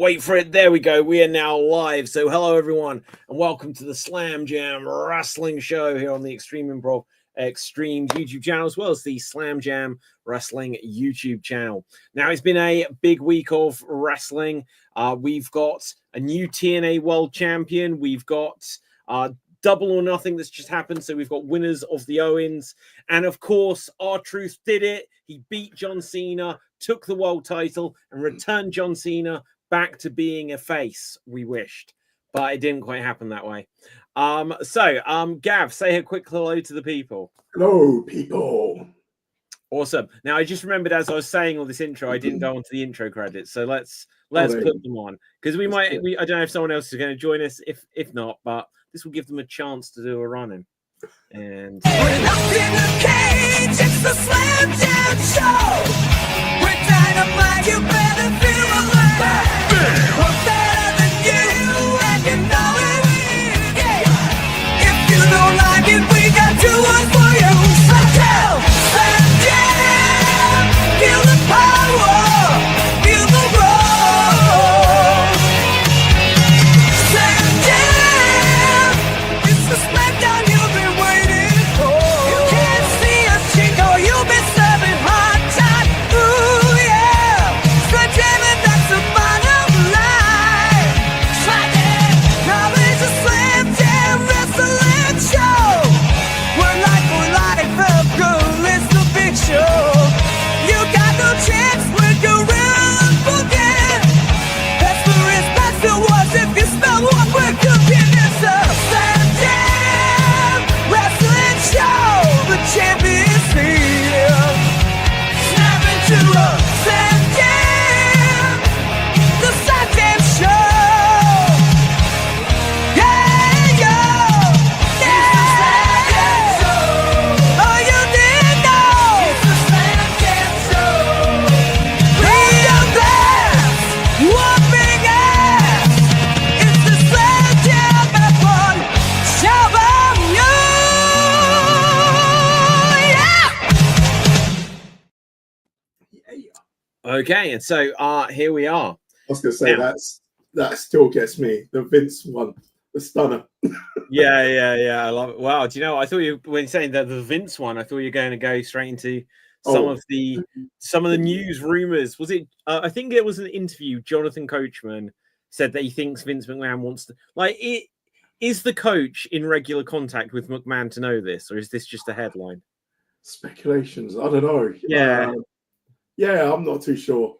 Wait for it. There we go. We are now live. So hello, everyone, and welcome to the Slam Jam Wrestling Show here on the Extreme Improv Extreme YouTube channel, as well as the Slam Jam Wrestling YouTube channel. Now, it's been a big week of wrestling. We've got a new TNA World Champion. We've got Double or Nothing that's just happened. So we've got winners of the Owens. And of course, R-Truth did it. He beat John Cena, took the world title, and returned John Cena back to being a face. We wished, but it didn't quite happen that way. Gav, say a quick hello to the people. Hello, people. Awesome. Now, I just remembered as I was saying all this intro, I didn't go onto the intro credits, so let's put them on, because I don't know if someone else is going to join us. If not, but this will give them a chance to do a run-in. And we're locked in the cage. It's the Slam Jam Show. We're dynamite. You better feel alive. We're better than you, and you know it. Yeah. If you don't like it, we got two words for you. Slam Jam. Feel the power. Feel the roar. Slam Jam. It's the smackdown you've been waiting for. You can't see us, Chico. You've been serving hot time. Ooh, yeah. Slam Jam, and that's the bottom line. Slam Jam. Now it's a Slam Jam Wrestling Show. We're live for life, up good. It's the big show. You got no chance when you're real forget. That's the response to us if you spell what we're cooking. It's a Slam Jam Wrestling Show. The champion's here. Snap into a Slam Jam. The Slam Jam Show. Yeah, yo. Yeah. Oh, you didn't know. It's the Slam Jam Show. Real blast. Whooping ass. It's the Slam Jam F1 Show from you. Yeah. okay, and so here we are. I was going to say Now- that still gets me. The Vince one, the stunner. Yeah. I love it. Wow. Do you know? I thought when saying that the Vince one, I thought you were going to go straight into some of the news rumors. Was it? I think it was an interview. Jonathan Coachman said that he thinks Vince McMahon wants to Is the coach in regular contact with McMahon to know this, or is this just a headline? Speculations. I don't know. Yeah. Yeah, I'm not too sure.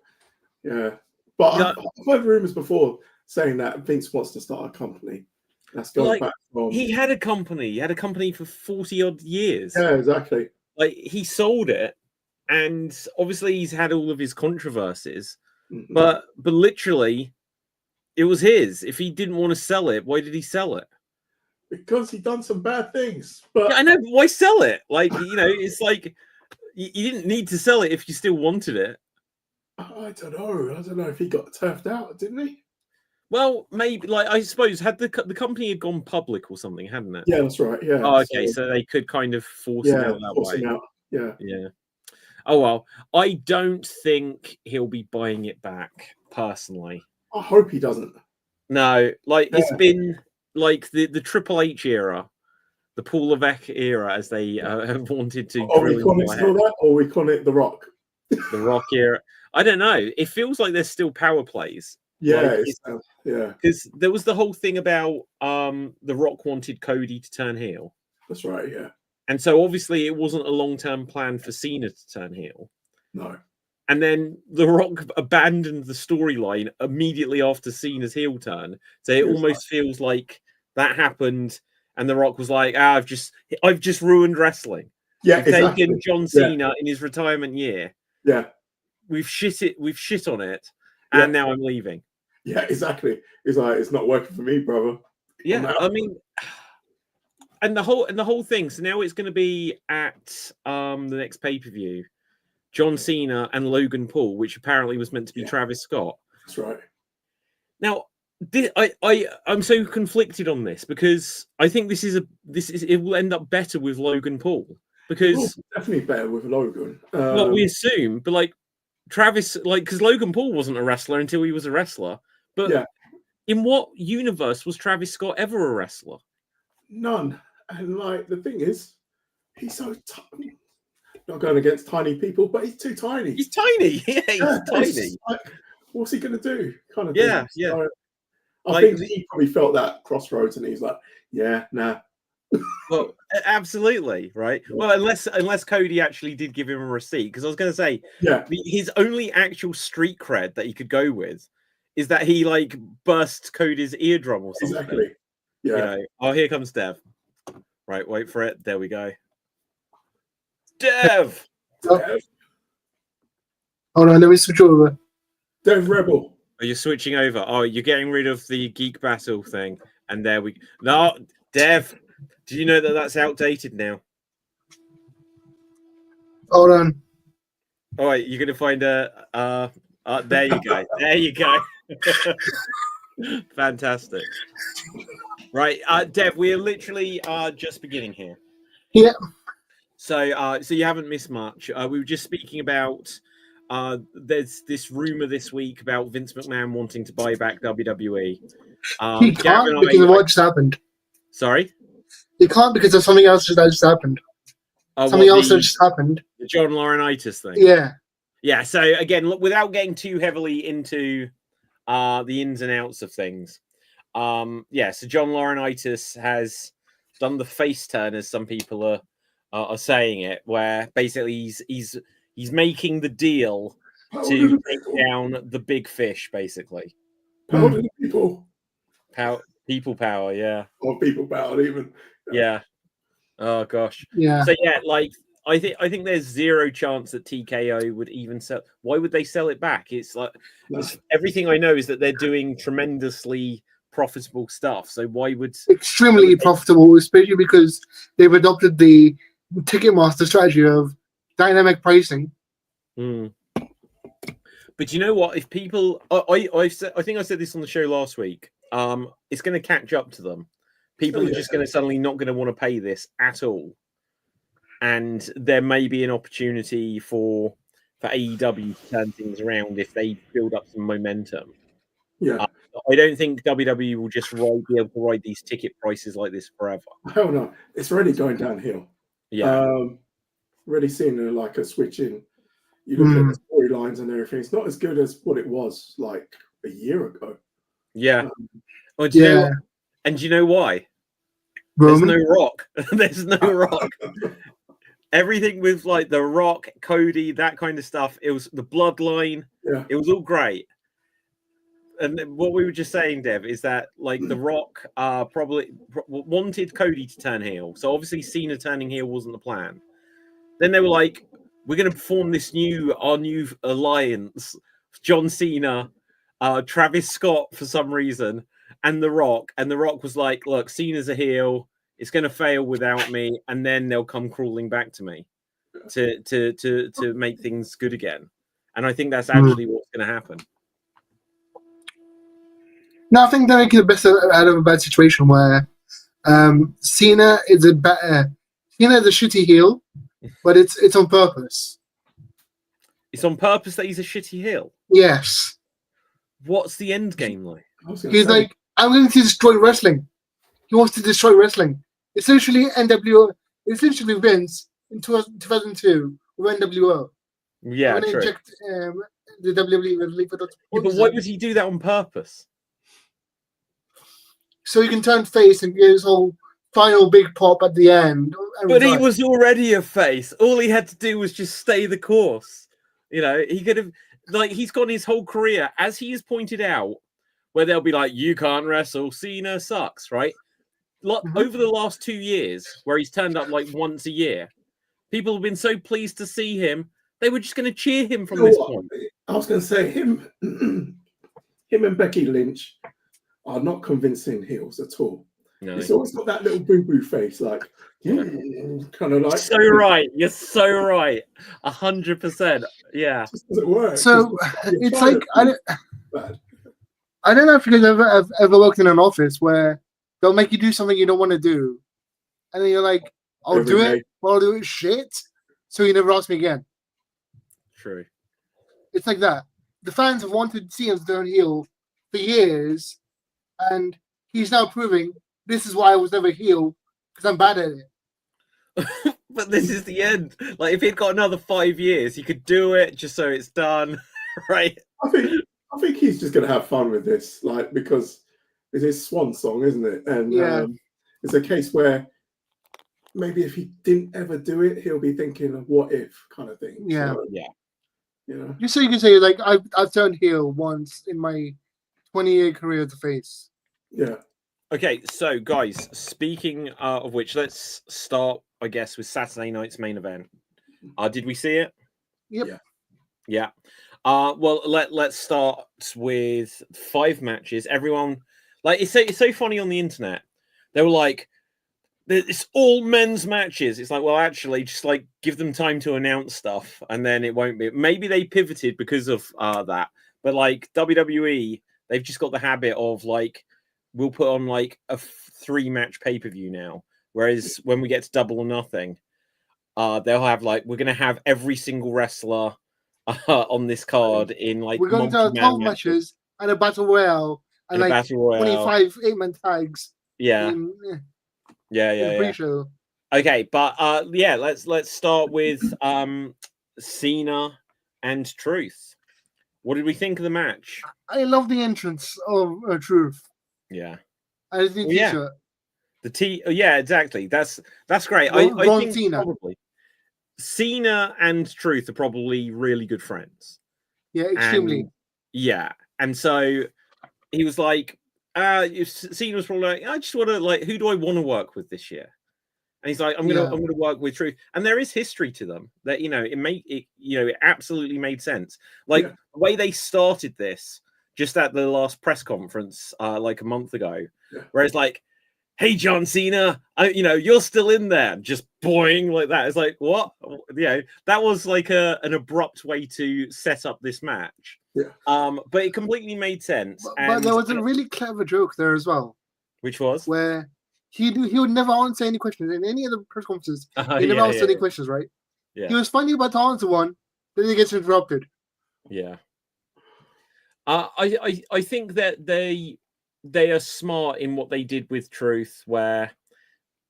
Yeah, but No. I've heard rumors before saying that Vince wants to start a company. That's going Like, back from. He had a company. He had a company for 40 odd years. Yeah, exactly. Like, he sold it, and obviously he's had all of his controversies. Mhm. But literally, it was his. If he didn't want to sell it, why did he sell it? Because he done some bad things. But Yeah, I know, but why sell it? Like, it's like you didn't need to sell it if you still wanted it. I don't know. I don't know if he got turfed out, didn't he? Well, maybe, like, I suppose, had the company had gone public or something, hadn't it? Yeah, that's right. Yeah. Oh, okay, so they could kind of force it out that force way. him out. Yeah. Yeah. Oh, well, I don't think he'll be buying it back, personally. I hope he doesn't. No, like, it's Yeah. been like the Triple H era, the Paul Levesque era, as they have wanted to. Are we drill calling into it my still head. that, or we calling it The Rock? The Rock era. I don't know. It feels like there's still power plays. Yeah, Like, yeah, because there was the whole thing about The Rock wanted Cody to turn heel. that's right. Yeah, And so obviously it wasn't a long-term plan for Cena to turn heel. no, And then The Rock abandoned the storyline immediately after Cena's heel turn. So it almost feels like that happened, and The Rock was like, I've just ruined wrestling. yeah, We've exactly. taken John Cena in his retirement year. Yeah, We've shit on it, Yeah. and now I'm leaving. yeah, exactly. It's like, it's not working for me, brother. Yeah, I mean, and the whole thing. So now it's going to be at the next pay-per-view, John Cena and Logan Paul, which apparently was meant to be Travis Scott. That's right. Now, I'm so conflicted on this, because I think it will end up better with Logan Paul, because Definitely better with Logan. what we assume, but like Travis, like, because Logan Paul wasn't a wrestler until he was a wrestler, But Yeah. in what universe was Travis Scott ever a wrestler? None. And like the thing is, he's so not going against tiny people, but he's too tiny. He's tiny. Yeah, he's It's tiny. like, what's he going to do? Kind of Yeah, thing. yeah. So, I Like think he probably felt that crossroads, and he's like, "Yeah, nah." Well, absolutely, right. Well, unless Cody actually did give him a receipt, because I was going to say, Yeah, his only actual street cred that he could go with is that he like burst Cody's eardrum or something. exactly. Yeah. You know, oh, here comes Dev. Right, wait for it. There we go. Dev. Dev, Hold on, let me switch over. Dev Rebel. Are you switching over? Oh, you're getting rid of the Geek Battle thing, and there we. No, Dev. Do you know that that's outdated now? Hold on. All right, you're gonna find a. There you go. There you go. Fantastic. Right, Dev, we are literally just beginning here. Yeah. So, so you haven't missed much. We were just speaking about. There's this rumor this week about Vince McMahon wanting to buy back WWE. He can't because of what just happened. Sorry. He can't because of something else that just happened. Something else that just happened. The John Laurinaitis thing. Yeah. Yeah. So again, look, without getting too heavily into the ins and outs of things, yeah. So John Laurinaitis has done the face turn, as some people are saying it, where basically he's making the deal to take down the big fish, basically. Power to the people. People power, yeah. Or people power, even. Yeah. Oh gosh. Yeah. So yeah, like I think there's zero chance that TKO would even sell. Why would they sell it back? It's like everything I know is that they're doing tremendously profitable stuff. So why would extremely profitable, especially because they've adopted the Ticketmaster strategy of dynamic pricing. But you know what? If people, I think I said this on the show last week. It's going to catch up to them. People are just going to suddenly not going to want to pay this at all, and there may be an opportunity for AEW to turn things around if they build up some momentum. Yeah, I don't think WWE will just be able to ride these ticket prices like this forever. Hell no, it's already going downhill. Yeah, already seeing like a switch in. You look at the storylines and everything. It's not as good as what it was like a year ago. Yeah. Oh, do you know what? And do you know why? Roman? There's no Rock. There's no Rock. Everything with like the Rock, Cody, that kind of stuff. It was the bloodline. Yeah. It was all great. And what we were just saying, Dev, is that like the Rock probably wanted Cody to turn heel. So obviously Cena turning heel wasn't the plan. Then they were like, we're going to form our new alliance. John Cena, Travis Scott for some reason, and The Rock. And The Rock was like, look, Cena's a heel. It's going to fail without me. And then they'll come crawling back to me to make things good again. And I think that's actually what's going to happen. No, I think they're making the best out of a bad situation where Cena is a shitty heel, but it's on purpose. It's on purpose that he's a shitty heel? Yes. What's the end game like? He's like, I'm going to destroy wrestling. He wants to destroy wrestling. Essentially, Vince in 2002 with NWO. Yeah, true. Inject the WWE with liquid. Yeah, but why would he do that on purpose? So he can turn face and get his whole final big pop at the end. But he was already a face. All he had to do was just stay the course. You know, he could have, like, he's gone his whole career, as he has pointed out, where they'll be like, you can't wrestle, Cena sucks, right? Over the last 2 years, where he's turned up like once a year, people have been so pleased to see him, they were just going to cheer him from this point. I was going to say, him and Becky Lynch are not convincing heels at all. No. He's always got that little boo-boo face, like, kind of like... So right. You're so right. 100%. Yeah. It just doesn't work. So it's like, I don't know if you guys have ever worked in an office where they'll make you do something you don't want to do. And then you're like, I'll do it, but I'll do it shit. So you never ask me again. True. It's like that. The fans have wanted Cena to turn heel for years, and he's now proving this is why I was never heel because I'm bad at it. But this is the end. Like, if he'd got another 5 years, he could do it just so it's done, right? I think he's just going to have fun with this, like, because it's his swan song, isn't it? And it's a case where maybe if he didn't ever do it, he'll be thinking of what if kind of thing. Yeah. So, Yeah. you know. Just so you can say, like, I've turned heel once in my 20-year career as a face. Yeah. Okay, so guys, speaking of which, let's start, I guess, with Saturday night's main event. Did we see it? Yep. Yeah. Well, let's start with 5 matches. Everyone, like, it's so funny on the internet. They were like, it's all men's matches. It's like, well, actually, just like give them time to announce stuff, and then it won't be. Maybe they pivoted because of that, but like WWE, they've just got the habit of like, we'll put on like a 3-match pay-per-view now. Whereas when we get to Double or Nothing, they'll have like, we're going to have every single wrestler on this card in like, we're going to have 12 matches and a battle royale and like battle royale. 25 8-man tags. Yeah. Yeah. Pre-show. Okay, but yeah, let's start with Cena and Truth. What did we think of the match? I love the entrance of Truth. Yeah. I think t-shirt. Yeah, exactly. That's great. I think Cena. Probably Cena and Truth are probably really good friends. Yeah, extremely. And so he was like, Cena was probably like, I just want to, like, who do I want to work with this year? And he's like, I'm gonna work with Truth. And there is history to them that, you know, it absolutely made sense. Like the way they started this just at the last press conference like a month ago, where it's like, hey, John Cena, you're still in there, just boing like that. It's like, what? That was like an abrupt way to set up this match. But it completely made sense. But there was a really clever joke there as well. Which was? Where he would never answer any questions in any of the press conferences. He never answered any questions, right? Yeah. He was finally about to answer one, then he gets interrupted. Yeah. I think that they are smart in what they did with Truth, where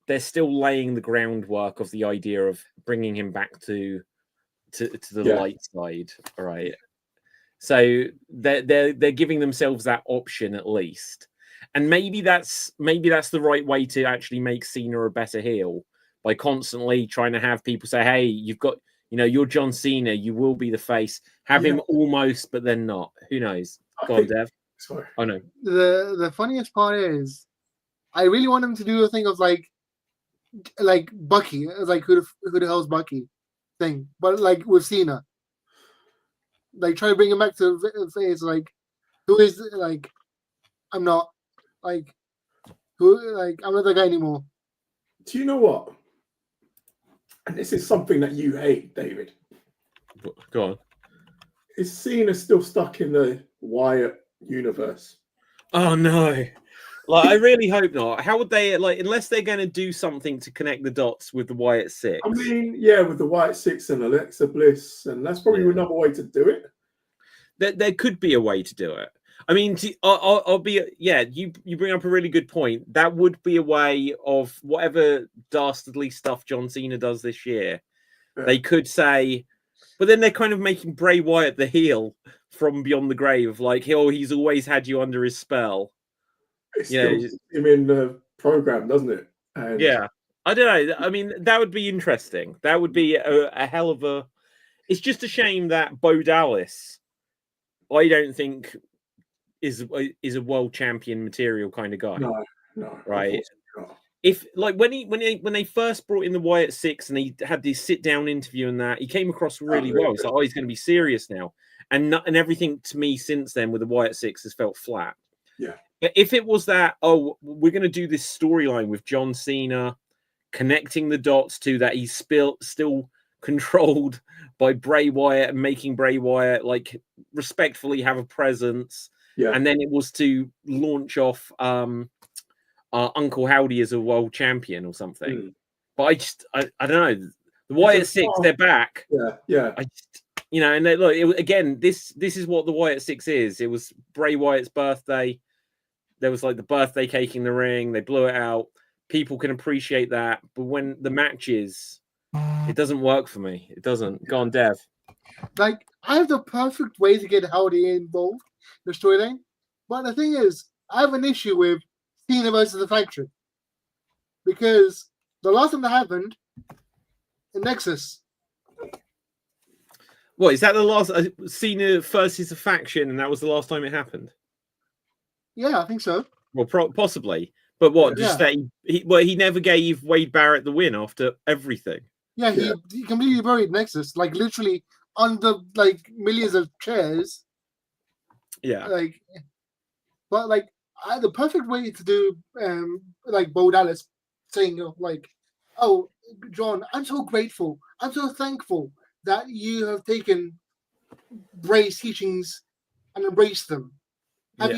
they're still laying the groundwork of the idea of bringing him back to the light side, right? So they're giving themselves that option at least, and maybe that's the right way to actually make Cena a better heel, by constantly trying to have people say, hey, you've got, you're John Cena, you will be the face. Have him almost, but then not. Who knows? Go on, Dev. Sorry. Oh no. The funniest part is, I really want him to do a thing of like Bucky, like who the hell's Bucky thing, but like with Cena, like try to bring him back to the face, like who is like I'm not like who like I'm not that guy anymore. Do you know what? And this is something that you hate, David. Go on. Is Cena still stuck in the Wyatt universe? Oh no. Like, I really hope not. How would they, like, unless they're going to do something to connect the dots with the Wyatt Six? I mean, yeah, with the Wyatt Six and Alexa Bliss, and that's probably another way to do it. There could be a way to do it. I mean, I'll be, you bring up a really good point. That would be a way of whatever dastardly stuff John Cena does this year. Yeah. They could say, but then they're kind of making Bray Wyatt the heel from Beyond the Grave. Like, he's always had you under his spell. It still puts him in the program, doesn't it? And yeah, I don't know. I mean, that would be interesting. That would be a hell of a. It's just a shame that Bo Dallas, I don't think, is a world champion material kind of guy. No, right? If like when they first brought in the Wyatt Six and he had this sit down interview and that, he came across really well. It's like, oh, he's going to be serious now, and everything to me since then with the Wyatt Six has felt flat. Yeah. But if it was that, oh, we're going to do this storyline with John Cena, connecting the dots to that he's still controlled by Bray Wyatt and making Bray Wyatt like respectfully have a presence, and then it was to launch off Uncle Howdy as a world champion or something. But I don't know. The Wyatt Six, they're back. Yeah. you know, and look, again, this is what the Wyatt Six is. It was Bray Wyatt's birthday. There was like the birthday cake in the ring. They blew it out. People can appreciate that, but when the match is, it doesn't work for me. It doesn't. Go on, Dev. Like, I have the perfect way to get Howdy involved in the storyline, but the thing is, I have an issue with Cena versus the Faction because the last time that happened in Nexus. What is that? The last Cena versus a Faction, and that was the last time it happened. Yeah, I think so. Well, possibly, but what? Just Yeah. that he never gave Wade Barrett the win after everything. Yeah, he completely buried Nexus, like literally under like millions of chairs. Yeah. Like, but like the perfect way to do like Bo Dallas saying like, "Oh, John, I'm so grateful. I'm so thankful that you have taken Bray's teachings and embraced them. Have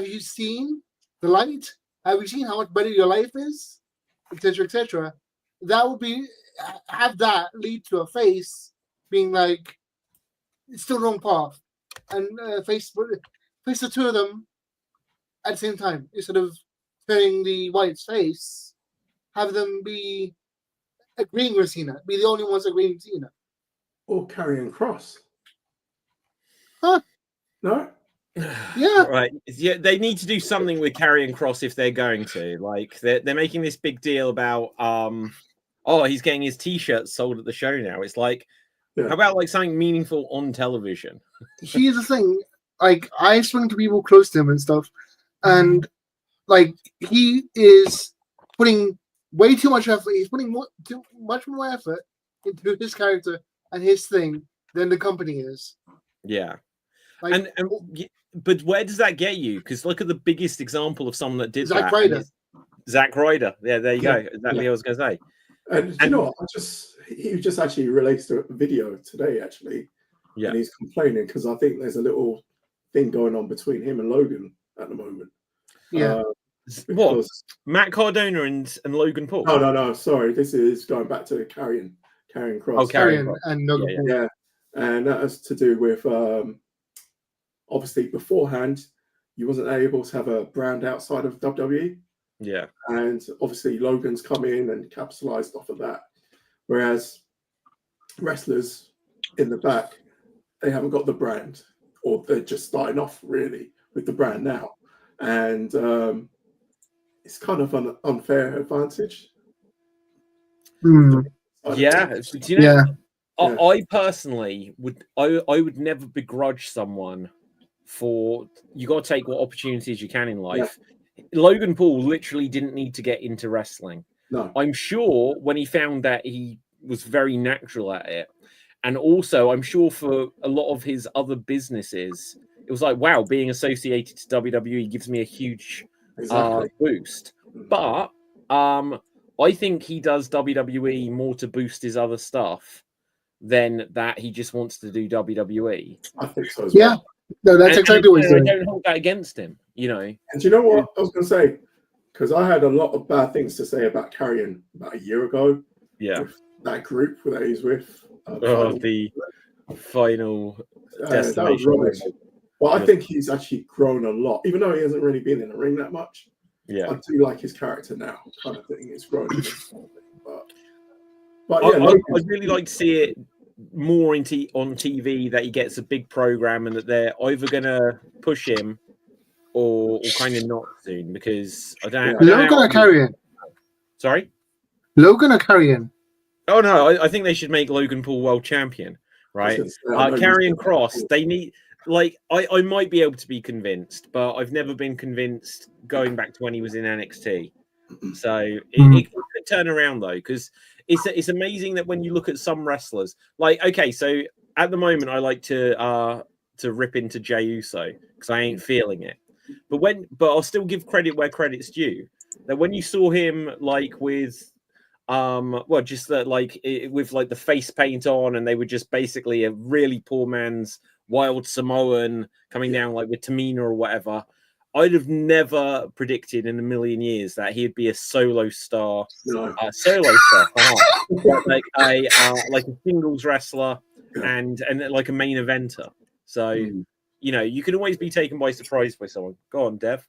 you seen the light? Have you seen how much better your life is, etc., etc." That would be have that lead to a face being like, it's still the wrong path, and face the two of them at the same time instead of turning the White's face. Have them be agreeing with Cena, be the only ones agreeing with Cena, or Karrion Kross. Huh? No. Yeah. Right. Yeah, they need to do something with Karrion Kross if they're going to. Like they're making this big deal about he's getting his t-shirts sold at the show now. It's like, how about like something meaningful on television? Here's the thing, like I spoke to people close to him and stuff, and like he is putting way too much effort. He's putting much more effort into his character and his thing than the company is. Yeah. Like, but where does that get you? Because look at the biggest example of someone that did Zack that. Ryder. Zack Ryder. Yeah, there you go. Exactly what I was going to say. And you know what? He just actually released a video today, actually. Yeah. And he's complaining because I think there's a little thing going on between him and Logan at the moment. Yeah. What? Matt Cardona and Logan Paul? No. Sorry. This is going back to Karrion Kross. Oh, Karrion and Logan Paul. Yeah. And that has to do with obviously beforehand, you wasn't able to have a brand outside of WWE. Yeah. And obviously Logan's come in and capitalized off of that. Whereas wrestlers in the back, they haven't got the brand, or they're just starting off really with the brand now. And it's kind of an unfair advantage. Yeah. Do you know, I personally would never begrudge someone for, you got to take what opportunities you can in life. Logan Paul literally didn't need to get into wrestling. No. I'm sure when he found that he was very natural at it. And also, I'm sure for a lot of his other businesses, it was like, wow, being associated to WWE gives me a huge boost. But I think he does WWE more to boost his other stuff than that he just wants to do WWE. I think so as well. Yeah. No, that's exactly what he's doing. I don't hold that against him, you know. And do you know what I was going to say? Because I had a lot of bad things to say about Karrion about a year ago. Yeah. With that group that he's with. The final destination. Well, I think he's actually grown a lot, even though he hasn't really been in the ring that much. Yeah. I do like his character now, kind of thing. It's grown. But I'd really like to see it more on TV, that he gets a big program and that they're either going to push him or kind of not soon, because I don't know. Logan or Karrion? Sorry? Logan or Karrion? Oh, no, I think they should make Logan Paul world champion, right? Karrion Kross, they need, like, I might be able to be convinced, but I've never been convinced going back to when he was in NXT. So it could turn around, though, because it's amazing that when you look at some wrestlers, like, okay, so at the moment I like to rip into Jey Uso because I ain't feeling it, but I'll still give credit where credit's due. That when you saw him like with just that, like with like the face paint on, and they were just basically a really poor man's Wild Samoan coming down like with Tamina or whatever, I'd have never predicted in a million years that he'd be a solo star, like a singles wrestler and like a main eventer. So you know, you can always be taken by surprise by someone. Go on, Dev.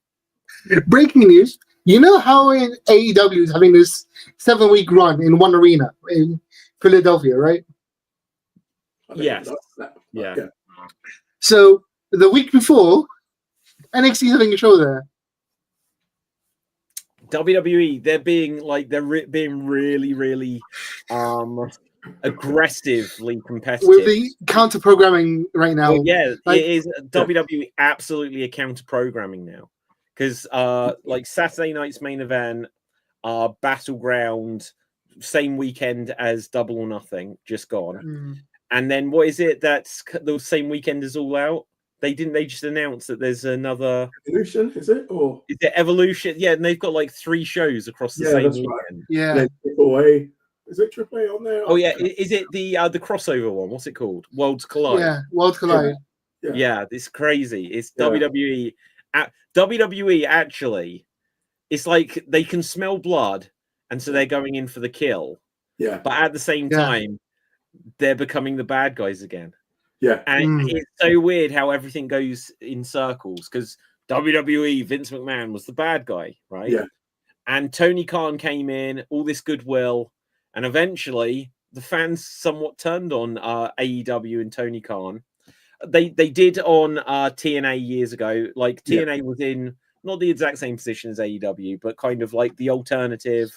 Breaking news. You know how in AEW is having this 7-week run in one arena in Philadelphia, right? Yes. Yeah. So the week before, NXT is having a show there. WWE, they're being really, really aggressively competitive With the counter programming right now. Well, yeah, like, it is WWE absolutely a counter programming now, because like Saturday night's main event, Battleground, same weekend as Double or Nothing, just gone, and then what is it that's the same weekend as All Out? They just announced that there's another Evolution, is it? Or is it Evolution? Yeah, and they've got like 3 shows across the same weekend. Right. Yeah. AAA. Is it AAA on there? Oh yeah, is it the crossover one? What's it called? Worlds Collide. Yeah, Worlds Collide. Yeah, it's crazy. It's WWE. WWE actually, it's like they can smell blood, and so they're going in for the kill. Yeah. But at the same time, they're becoming the bad guys again. Yeah. And it's so weird how everything goes in circles, because WWE, Vince McMahon was the bad guy, right? Yeah. And Tony Khan came in, all this goodwill, and eventually the fans somewhat turned on AEW and Tony Khan. They did on TNA years ago. Like TNA was in not the exact same position as AEW, but kind of like the alternative.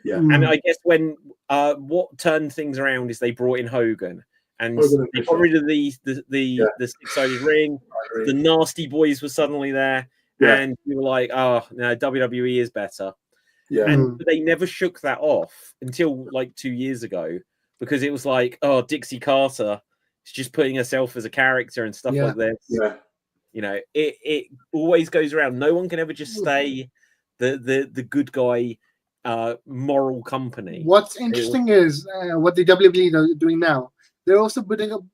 Yeah. And I guess when what turned things around is they brought in Hogan, and they got rid of the 6-sided ring. The Nasty Boys were suddenly there, and you were like, oh no, WWE is better. Yeah. And they never shook that off until like 2 years ago, because it was like, oh, Dixie Carter is just putting herself as a character and stuff like this. Yeah. You know, it always goes around. No one can ever just stay the good guy moral company. What's interesting is what the WWE are doing now. They're also building up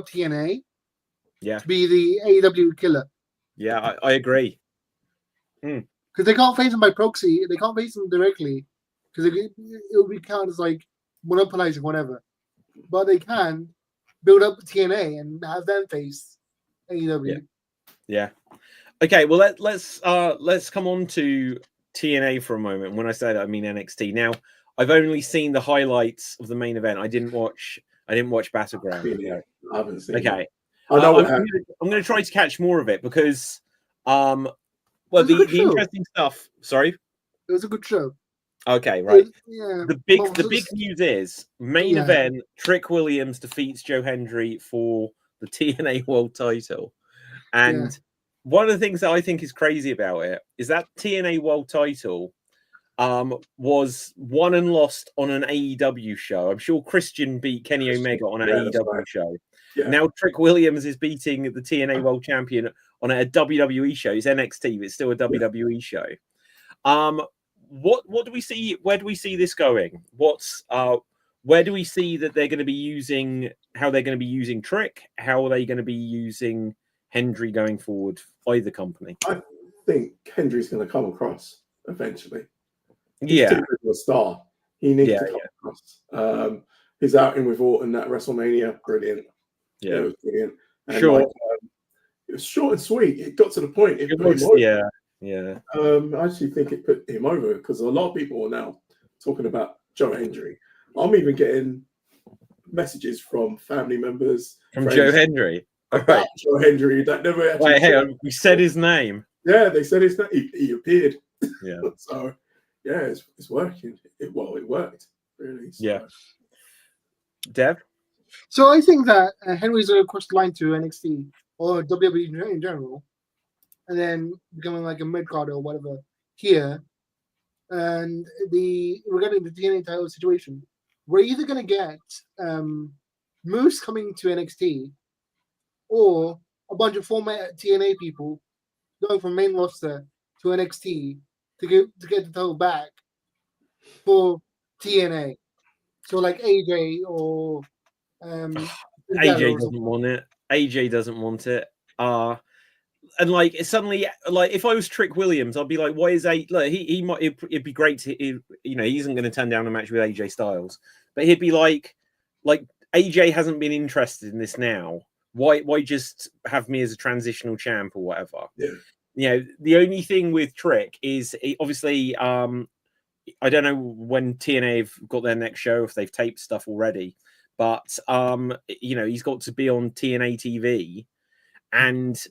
TNA to be the AEW killer. Yeah, I agree. Because they can't face them by proxy. They can't face them directly, because it will be counted as like monopolizing whatever. But they can build up TNA and have them face AEW. Yeah. Okay. Well, let's come on to TNA for a moment. When I say that, I mean NXT. Now, I've only seen the highlights of the main event. I didn't watch Battleground. Yeah, I haven't seen it. Okay. I'm going to try to catch more of it, because well, the interesting stuff. Sorry, it was a good show. Okay, right. Yeah. The big news is main event. Trick Williams defeats Joe Hendry for the TNA World Title, and one of the things that I think is crazy about it is that TNA World Title was won and lost on an AEW show. I'm sure Christian beat Kenny Omega on an AEW show. Yeah. Now Trick Williams is beating the TNA World Champion on a WWE show. It's NXT, but it's still a WWE show. What do we see? Where do we see this going? Where do we see that they're going to be using? How they're going to be using Trick? How are they going to be using Hendry going forward? Either company. I think Hendry's going to come across eventually. He's too good of a star. He needs to come across. His outing with Orton at WrestleMania, brilliant. Yeah, it was brilliant. And short. It was short and sweet. It got to the point. It was, yeah. I actually think it put him over, because a lot of people are now talking about Joe Hendry. I'm even getting messages from family members from Joe Hendry. About Joe Hendry that never actually. Wait, hang on. We said his name. Yeah, they said his name. He appeared. Yeah. So, yeah, it's working. It worked really. So. Yeah. Dev. So I think that Henry's going to cross the line to NXT or WWE in general, and then becoming like a mid card or whatever here. And regarding the TNA title situation, we're either going to get Moose coming to NXT, or a bunch of former TNA people going from main roster to NXT to get the title back for TNA. So like AJ or AJ doesn't want it. AJ doesn't want it. And like suddenly, like if I was Trick Williams, I'd be like, "Why is AJ? Like he might. It'd be great to, he isn't going to turn down a match with AJ Styles, but he'd be like AJ hasn't been interested in this now. Why just have me as a transitional champ or whatever? Yeah. You know, the only thing with Trick is obviously I don't know when TNA have got their next show, if they've taped stuff already, but you know, he's got to be on TNA TV, and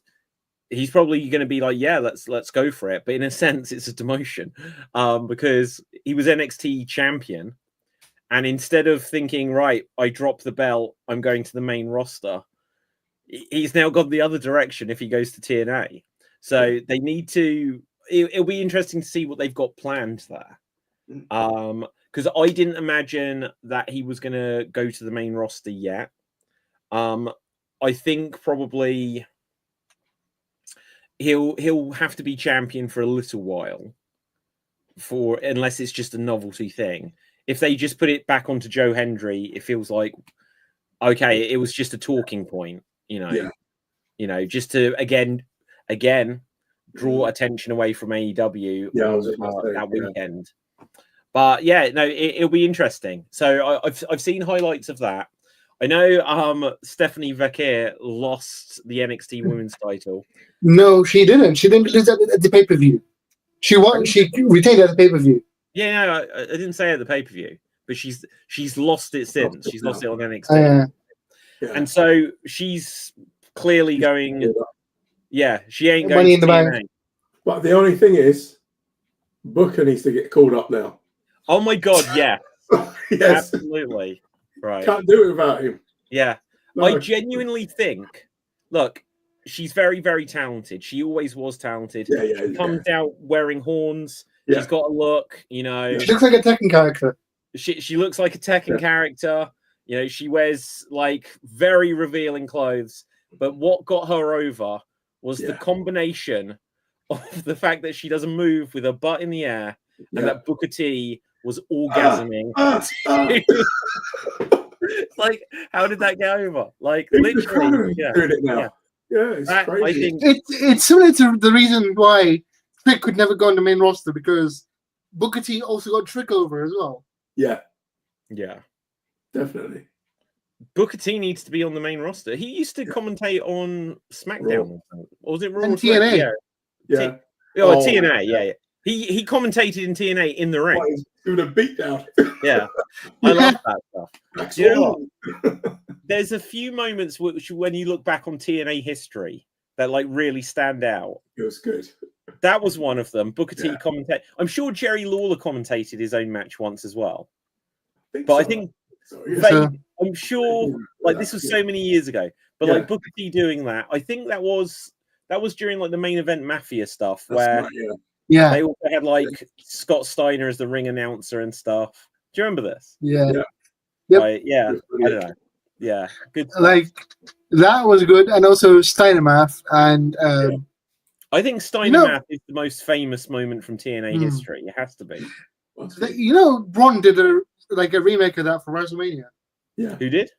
he's probably going to be like, yeah, let's go for it. But in a sense, it's a demotion because he was NXT champion, and instead of thinking, right, I drop the belt, I'm going to the main roster, he's now gone the other direction if he goes to TNA. So they need to. It'll be interesting to see what they've got planned there. Because I didn't imagine that he was going to go to the main roster yet. I think probably he'll have to be champion for a little while, unless it's just a novelty thing. If they just put it back onto Joe Hendry, it feels like okay, it was just a talking point, you know, just to again draw attention away from AEW that weekend. But yeah, no, it'll be interesting. So I've seen highlights of that. I know Stephanie Vacquer lost the NXT Women's title. No, she didn't. She didn't lose at the pay-per-view. She won. She retained at the pay-per-view. Yeah, no, I didn't say at the pay-per-view, but she's lost it since. She's lost it on NXT. And so she's clearly going. Yeah, she ain't going Money to in the TNA. bank. But the only thing is, Booker needs to get called up now. Oh my god, yeah. Yes. Absolutely. Right. Can't do it without him. Yeah. No. I genuinely think, look, she's very, very talented. She always was talented. She comes out wearing horns. Yeah. She's got a look, you know. She looks like a Tekken character. She looks like a Tekken character. You know, she wears like very revealing clothes. But what got her over was the combination of the fact that she doesn't move with her butt in the air and that Booker T was orgasming. Like, how did that get over? Like, literally, doing it now. Yeah, it's crazy. I think it's similar to the reason why Trick could never go on the main roster, because Booker T also got Trick over as well. Yeah, definitely. Booker T needs to be on the main roster. He used to commentate on SmackDown, or was it Raw? And TNA. Yeah. TNA. Yeah. He commentated in TNA in the ring. Doing a beatdown. Yeah, I love that stuff. You know what? There's a few moments when you look back on TNA history that like really stand out. It was good. That was one of them. Booker T commentate. I'm sure Jerry Lawler commentated his own match once as well. I think I'm sure like this was so many years ago. But like Booker T doing that, I think that was during like the main event Mafia stuff where they also had like Scott Steiner as the ring announcer and stuff. Do you remember this? Yeah. I don't know. Yeah, good stuff. Like that was good, and also Steinermath and I think Steinermath is the most famous moment from TNA history. It has to be. You know, Braun did a remake of that for WrestleMania. Yeah. Who did?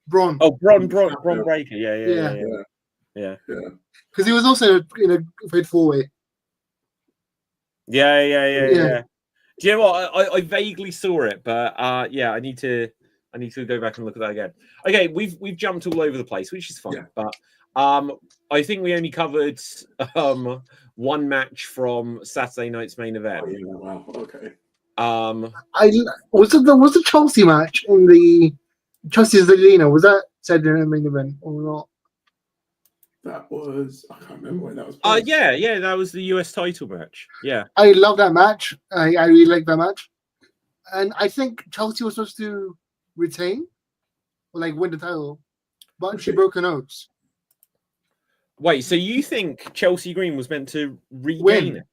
Braun. Oh, Braun Breaker. Yeah. Because he was also in a Fatal 4-Way. Yeah. Do you know what? I vaguely saw it, but I need to go back and look at that again. Okay, we've jumped all over the place, which is fine. But I think we only covered one match from Saturday night's main event. Oh, yeah, wow. Okay. Was the Chelsea match in the Chelsea Zelina? Was that Saturday night main event or not? That was, I can't remember when that was. Yeah, that was the US title match. Yeah, I love that match. I really like that match, and I think Chelsea was supposed to retain or like win the title, but she broke her nose. Wait, so you think Chelsea Green was meant to regain it?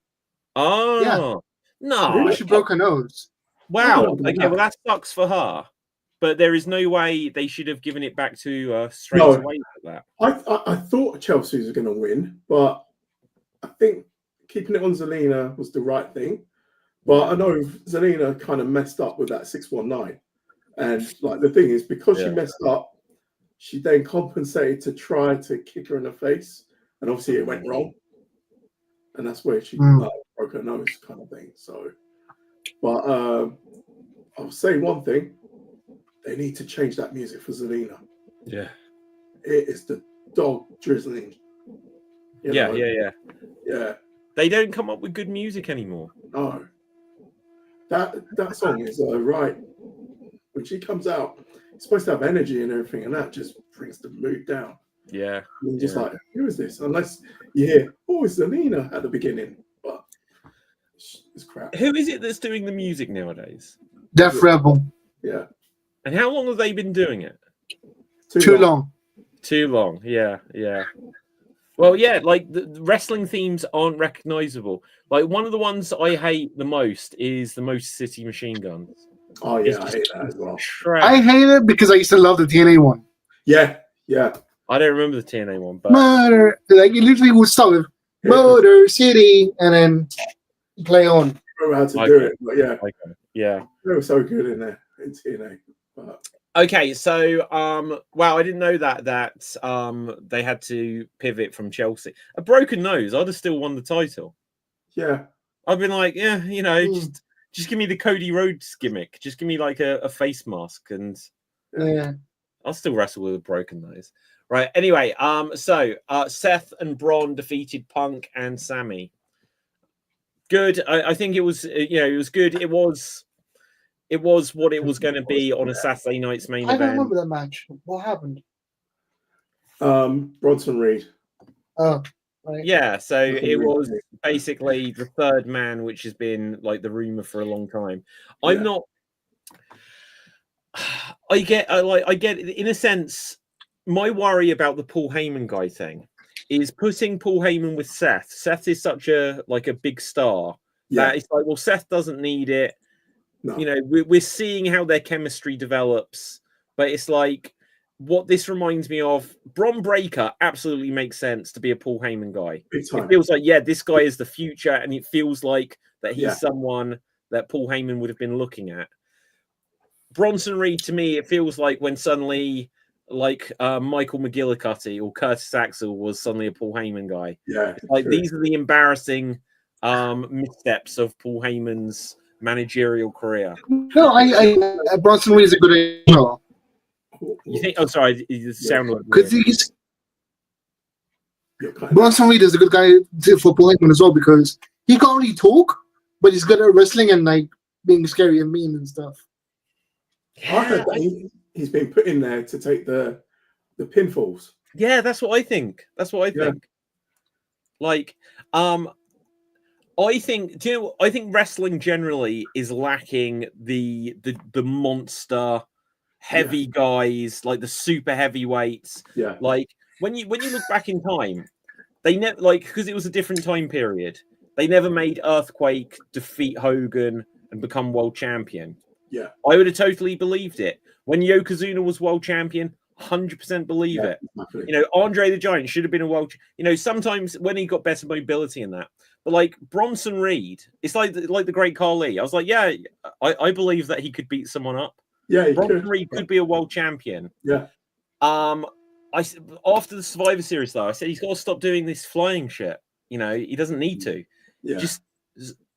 Oh, yeah. No, she broke her nose. Wow. Okay, well that sucks for her. But there is no way they should have given it back to straight away like that. I thought Chelsea was going to win, but I think keeping it on Zelina was the right thing. But I know Zelina kind of messed up with that 619. And like the thing is, because she messed up, she then compensated to try to kick her in the face. And obviously it went wrong. And that's where she broke her nose kind of thing. So, but I'll say one thing. they need to change that music for Zelina. Yeah. It is the dog drizzling. Yeah. They don't come up with good music anymore. No. That song is right. When she comes out, it's supposed to have energy and everything, and that just brings the mood down. Yeah. And just like, who is this? Unless you hear, oh, it's Zelina at the beginning. But it's crap. Who is it that's doing the music nowadays? Def Rebel. Yeah. And how long have they been doing it? Too long. Too long. Yeah. Well, yeah, like the wrestling themes aren't recognizable. Like one of the ones I hate the most is the Motor City Machine Guns. Oh yeah, I hate that as well. Trash. I hate it because I used to love the TNA one. Yeah. I don't remember the TNA one, but Motor, like it literally would start with Motor City and then play on. I don't know how to do it, but yeah. Yeah. They were so good in there in TNA. But... Okay, so wow, I didn't know that they had to pivot from Chelsea. A broken nose, I'd have still won the title. Yeah. I've been like, yeah, just give me the Cody Rhodes gimmick. Just give me like a face mask and I'll still wrestle with a broken nose. Right. Anyway, so Seth and Braun defeated Punk and Sammy. Good. I think it was it was good. It was what it was going to be on a Saturday night's main event. I don't remember that match. What happened? Bronson Reed. Oh, right. Yeah, so it was basically the third man, which has been like the rumor for a long time. I'm not. I get in a sense. My worry about the Paul Heyman guy thing is putting Paul Heyman with Seth. Seth is such a big star that it's like, well, Seth doesn't need it. No. You know, we're seeing how their chemistry develops, but it's like what this reminds me of. Bron Breakker absolutely makes sense to be a Paul Heyman guy. It feels like, this guy is the future, and it feels like that he's someone that Paul Heyman would have been looking at. Bronson Reed, to me, it feels like when suddenly, like Michael McGillicuddy or Curtis Axel was suddenly a Paul Heyman guy. Yeah, it's like these are the embarrassing missteps of Paul Heyman's managerial career. No, I Bronson Reed is a good angel. You think? Oh, sorry, you sound like because he's Bronson Reed is a good guy for Paul Heyman as well because he can't really talk, but he's good at wrestling and like being scary and mean and stuff. I heard that he's been put in there to take the pinfalls. Yeah, that's what I think. Like, I think, I think wrestling generally is lacking the monster heavy guys, like the super heavyweights. Yeah. Like when you look back in time, they never because it was a different time period. They never made Earthquake defeat Hogan and become world champion. Yeah. I would have totally believed it. When Yokozuna was world champion, 100% believe it. Exactly. You know, Andre the Giant should have been a world. You know, sometimes when he got better mobility in that. But like Bronson Reed, it's like the great Khali. I was like, yeah, I believe that he could beat someone up. Yeah, Bronson Reed could be a world champion. Yeah. After the Survivor Series though, I said he's got to stop doing this flying shit. You know, he doesn't need to. Yeah. Just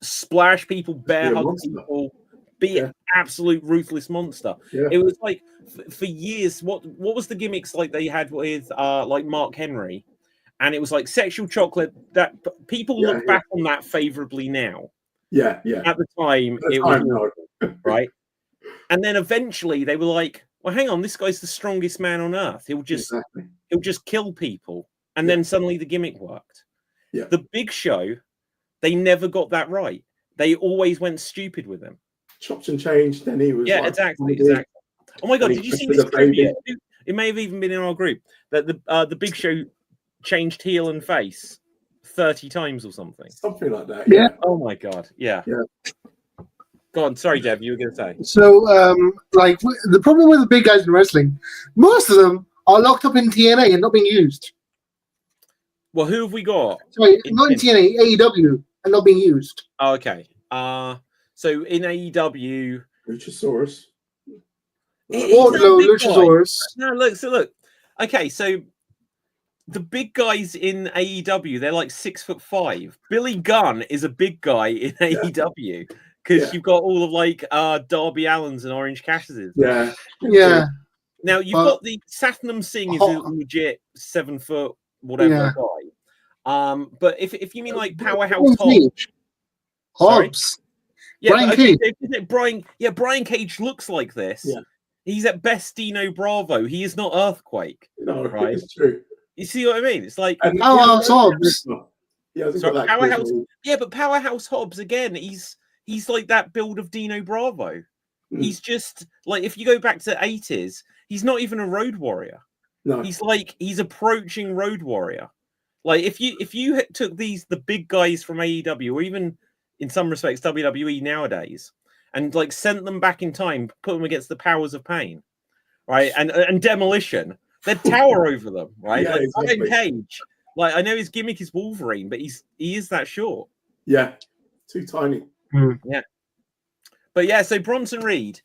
splash people, bear hug people, be an absolute ruthless monster. Yeah. It was like for years. What was the gimmicks like they had with like Mark Henry? And it was like sexual chocolate that people look back on that favorably now. Yeah, yeah. At the time, it was right. And then eventually they were like, well, hang on, this guy's the strongest man on earth. He'll just kill people. And then suddenly the gimmick worked. Yeah. The Big Show, they never got that right. They always went stupid with him. Chopped and changed, then he was exactly. Oh my god, did you see this trivia? It may have even been in our group that the Big Show changed heel and face 30 times or something. Something like that. Yeah. Oh my god. Yeah. Go on. Sorry, Dev, you were going to say. So, like, the problem with the big guys in wrestling, most of them are locked up in TNA and not being used. Well, who have we got? Sorry, not in TNA, AEW, and not being used. Oh, okay. So in AEW, Luchasaurus. Luchasaurus. No, look. Okay, so the big guys in AEW, they're like 6'5". Billy Gunn is a big guy in AEW because you've got all of like Darby Allins and Orange Cassidy's. Yeah. Now you've got the Satnam Singh is a legit 7 foot whatever guy. But if you mean like Powerhouse Hobbs. Yeah, Brian Cage. Brian Cage looks like this. Yeah. He's at best Dino Bravo. He is not Earthquake. No, right? it's true. You see what I mean? It's like Powerhouse Hobbs. Yeah, Powerhouse. Yeah, but Powerhouse Hobbs again. He's like that build of Dino Bravo. He's just like, if you go back to the 80s, he's not even a Road Warrior. No, he's approaching Road Warrior. Like if you took the big guys from AEW, or even in some respects WWE nowadays, and like sent them back in time, put them against the Powers of Pain, right, and Demolition, they'd tower over them, right? Yeah, like exactly. Brian Cage, like I know his gimmick is Wolverine, but he is that short. Yeah, too tiny. Yeah, but yeah, so Bronson Reed,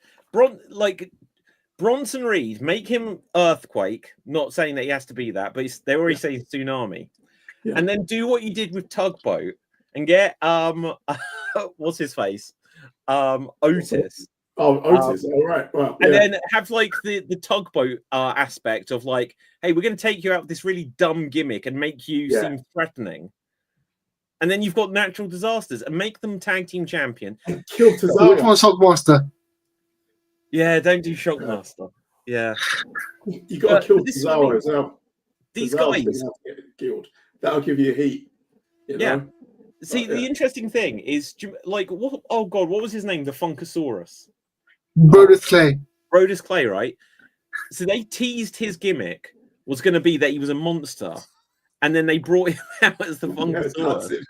Bronson Reed, make him Earthquake. Not saying that he has to be that, but they're already saying Tsunami. Yeah. And then do what you did with Tugboat and get what's his face? Otis. Oh, Otis. All right. Well, and then have like the Tugboat aspect of like, hey, we're going to take you out of this really dumb gimmick and make you seem threatening. And then you've got Natural Disasters and make them tag team champion. And kill Tozawa. Which one's Shockmaster? Yeah, don't do Shockmaster. Yeah. You got to kill Tozawa as well. These guys get killed. That'll give you heat. You know? Yeah. See, the interesting thing is, like, what? Oh God, what was his name? The Funkasaurus. Brodus Clay. Brodus Clay, right? So they teased his gimmick was going to be that he was a monster, and then they brought him out as the Funkasaurus.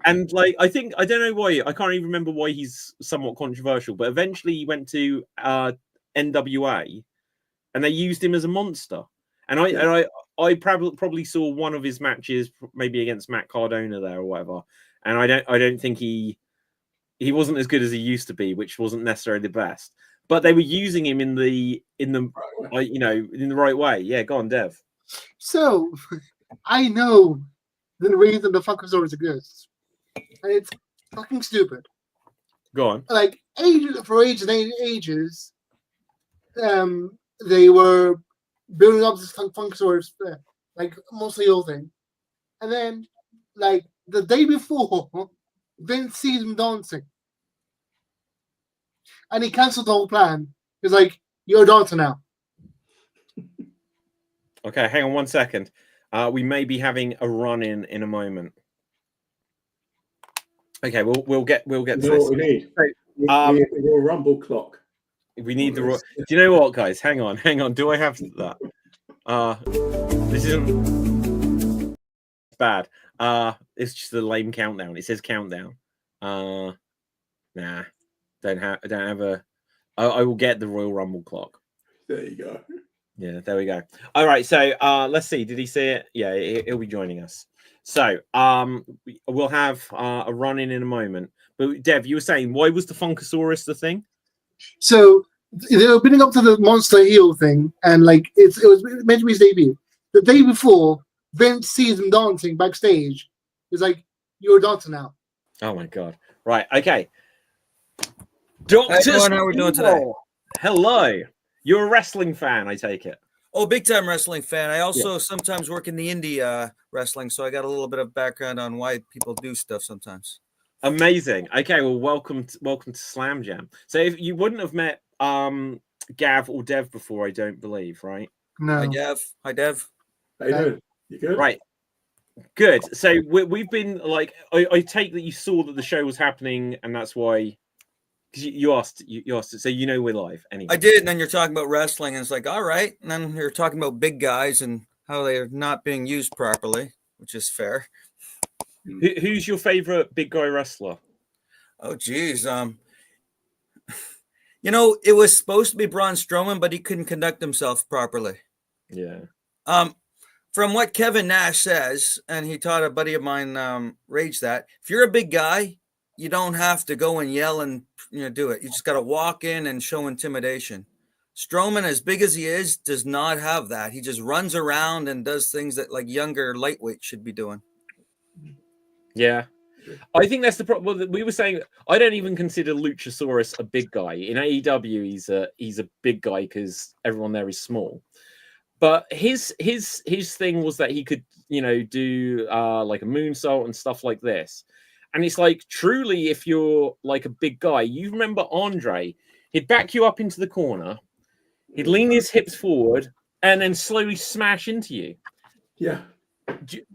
And like, I don't know why. I can't even remember why he's somewhat controversial. But eventually, he went to NWA, and they used him as a monster. And I probably saw one of his matches, maybe against Matt Cardona there or whatever. And I don't think he wasn't as good as he used to be, which wasn't necessarily the best. But they were using him in the right way. Yeah, go on, Dev. So I know the reason the Funkasaurus exists, and it's fucking stupid. Go on. Like ages and ages, they were building up this Funkasaurus, like mostly whole thing, and then like the day before, Vince sees him dancing, and he cancelled the whole plan. He's like, "You're a dancer now." Okay, hang on 1 second. We may be having a run in a moment. Okay, we'll get to this. What we need. We need a Rumble clock. We need the. Do you know what, guys? Hang on. Do I have that? This isn't bad. It's just a lame countdown. It says countdown. Nah, don't have a. I will get the Royal Rumble clock. There you go. Yeah, there we go. All right, so let's see. Did he see it? Yeah, he'll be joining us. So we'll have a run in a moment. But Dev, you were saying, why was the Funkasaurus the thing? So they were building up to the monster heel thing, and like it was meant to be his debut. The day before, Vince sees him dancing backstage. He's like, "You're a dancer now." Oh my god! Right, okay. Doctor, how are we doing today? Hello. You're a wrestling fan, I take it. Oh, big time wrestling fan. I also sometimes work in the indie wrestling, so I got a little bit of background on why people do stuff sometimes. Amazing. Okay, well, welcome to Slam Jam. So if you wouldn't have met Gav or Dev before, I don't believe, right? No. Hi, Dev. How you doing? You good? Right. Good. So we've been like, I take that you saw that the show was happening, and that's why. Because you asked it, so you know we're live anyway. I did, and then you're talking about wrestling, and it's like, all right. And then you're talking about big guys and how they are not being used properly, which is fair. Who's your favorite big guy wrestler? Oh, geez. It was supposed to be Braun Strowman, but he couldn't conduct himself properly. Yeah. From what Kevin Nash says, and he taught a buddy of mine, Rage, that if you're a big guy, you don't have to go and yell and do it. You just got to walk in and show intimidation. Strowman, as big as he is, does not have that. He just runs around and does things that like younger lightweights should be doing. Yeah. I think that's the problem. Well, we were saying I don't even consider Luchasaurus a big guy. In AEW, he's a big guy because everyone there is small. But his thing was that he could, do like a moonsault and stuff like this. And it's like, truly, if you're like a big guy, you remember Andre, he'd back you up into the corner, he'd lean his hips forward, and then slowly smash into you. Yeah.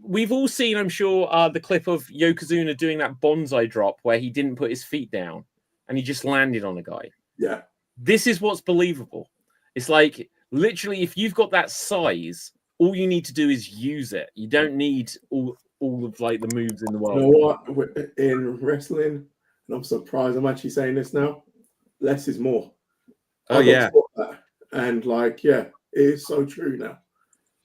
We've all seen, I'm sure, the clip of Yokozuna doing that bonsai drop where he didn't put his feet down and he just landed on a guy. Yeah. This is what's believable. It's like, literally, if you've got that size, all you need to do is use it. You don't need all of like the moves in the world. You know what? In wrestling, and I'm surprised I'm actually saying this now, less is more. Oh, yeah. And like, yeah, it is so true now.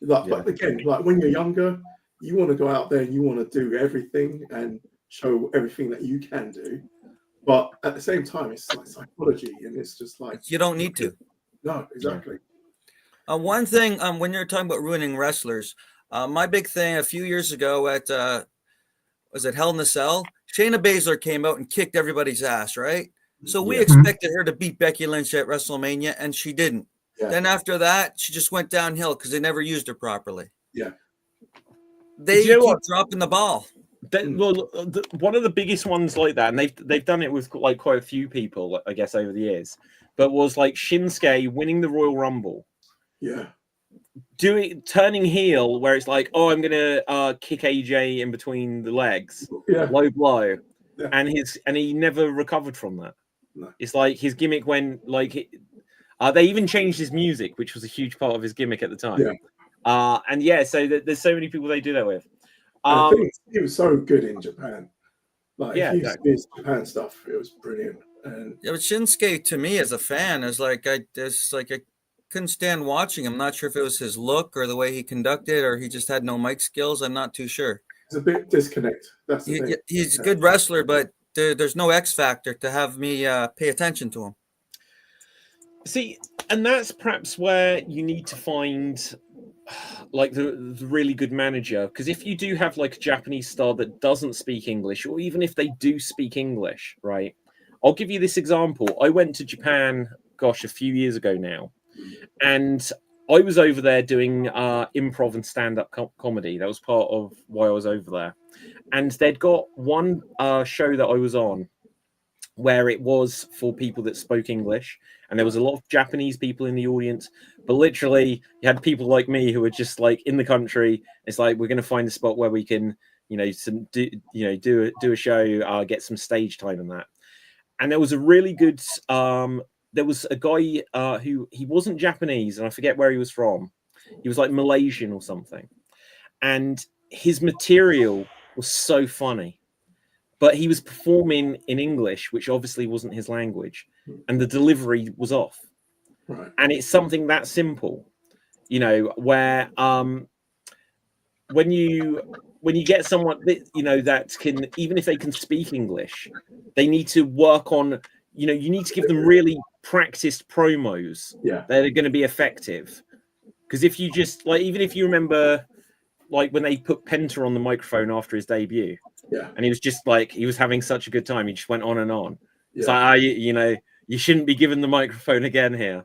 Like, Yeah. But again, like when you're younger, you want to go out there and you want to do everything and show everything that you can do. But at the same time, it's like psychology, and it's just like You don't need to. no, exactly. One thing, when you're talking about ruining wrestlers, my big thing a few years ago at was it Hell in a Cell? Shayna Baszler came out and kicked everybody's ass, right? So we expected her to beat Becky Lynch at WrestleMania, and she didn't. Yeah. Then after that, she just went downhill because they never used her properly. Yeah. They You know keep what? dropping the ball. One of the biggest ones like that, and they've done it with like quite a few people, I guess, over the years, but was like Shinsuke winning the Royal Rumble. Yeah. Turning heel where it's like, oh, I'm gonna kick AJ in between the legs, low blow, and he never recovered from that. No. It's like his gimmick when like they even changed his music, which was a huge part of his gimmick at the time. So there's so many people they do that with. I think he was so good in Japan. Like exactly. his Japan stuff, it was brilliant. And yeah, but Shinsuke to me as a fan is like I couldn't stand watching him. I'm not sure if it was his look or the way he conducted or he just had no mic skills. I'm not too sure. it's a bit disconnect. That's the thing. He's a good wrestler, but there's no X factor to have me pay attention to him. See, and that's perhaps where you need to find like the really good manager, because if you do have like a Japanese star that doesn't speak English, or even if they do speak English, right? I'll give you this example. I went to Japan, a few years ago now, and I was over there doing improv and stand-up comedy. That was part of why I was over there. And they'd got one show that I was on where it was for people that spoke English, and there was a lot of Japanese people in the audience, but literally you had people like me who were just like in the country. It's like, we're going to find a spot where we can, do a show, get some stage time and that. And there was a really good, there was a guy who he wasn't Japanese, and I forget where he was from. He was like Malaysian or something. And his material was so funny, but he was performing in English, which obviously wasn't his language, and the delivery was off. Right. And it's something that simple, where when you get someone that, that can, even if they can speak English, they need to work on, you need to give them really practiced promos that are going to be effective. Because if you just even if you remember, like when they put Penta on the microphone after his debut, and he was just like, he was having such a good time, he just went on and on. It's like, you shouldn't be given the microphone again here,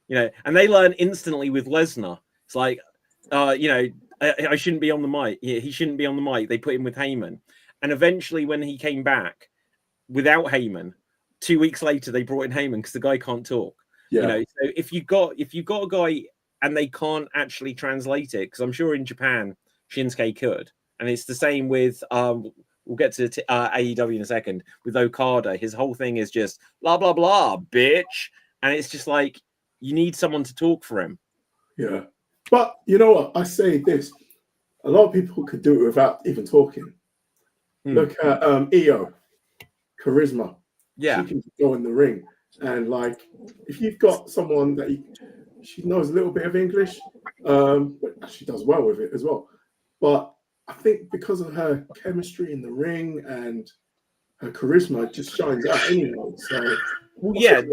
and they learn instantly with Lesnar. It's like, I shouldn't be on the mic. He shouldn't be on the mic. They put him with Heyman, and eventually, when he came back without Heyman, 2 weeks later they brought in Heyman because the guy can't talk. So if you've got a guy and they can't actually translate it, because I'm sure in Japan Shinsuke could, and it's the same with we'll get to AEW in a second with Okada. His whole thing is just blah blah blah, bitch, and it's just like, you need someone to talk for him. Yeah. But you know what? I say this. A lot of people could do it without even talking. Look at Io. Charisma. Yeah. She can go in the ring. And like, if you've got someone that she knows a little bit of English, she does well with it as well. But I think because of her chemistry in the ring and her charisma, it just shines out anyway. So,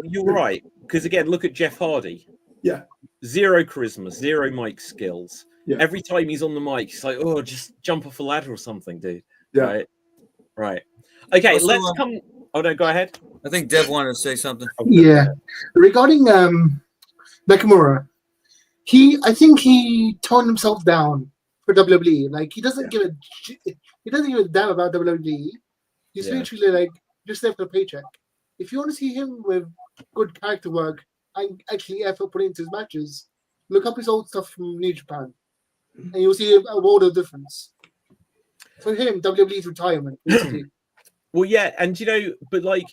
you're right. Because again, look at Jeff Hardy. Yeah. Zero charisma, zero mic skills. Yeah. Every time he's on the mic, he's like, oh, just jump off a ladder or something, dude. Yeah. Right. Okay, Also, let's come. Oh no, go ahead. I think Dev wanted to say something. Yeah. Regarding Nakamura, I think he toned himself down for WWE. Like he doesn't give a damn about WWE. He's literally like just there for the paycheck. If you want to see him with good character work and actually effort put into his matches, look up his old stuff from New Japan, and you'll see a world of difference. For him, WWE's retirement, basically. Well, yeah, and but like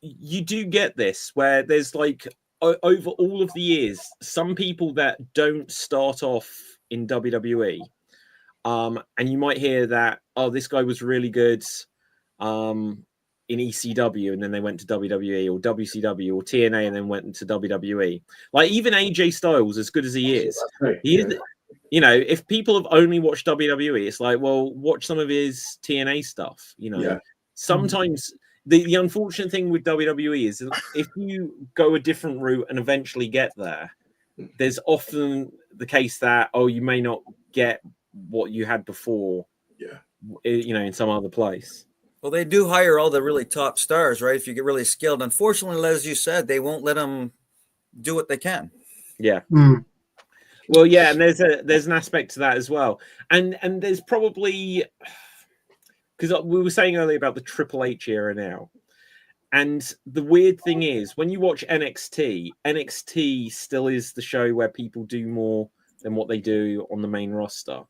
you do get this where there's like over all of the years, some people that don't start off in WWE, and you might hear that, oh, this guy was really good in ECW, and then they went to WWE or WCW or TNA, and then went into WWE. Like even AJ Styles, as good as he is, if people have only watched WWE, it's like, well, watch some of his TNA stuff. Sometimes the unfortunate thing with WWE is if you go a different route and eventually get there, there's often the case that, oh, you may not get what you had before, in some other place. Well, they do hire all the really top stars, right? If you get really skilled. Unfortunately, as you said, they won't let them do what they can. Yeah. Well, yeah, and there's an aspect to that as well. And there's probably, because we were saying earlier about the Triple H era now. And the weird thing is, when you watch NXT still is the show where people do more than what they do on the main roster.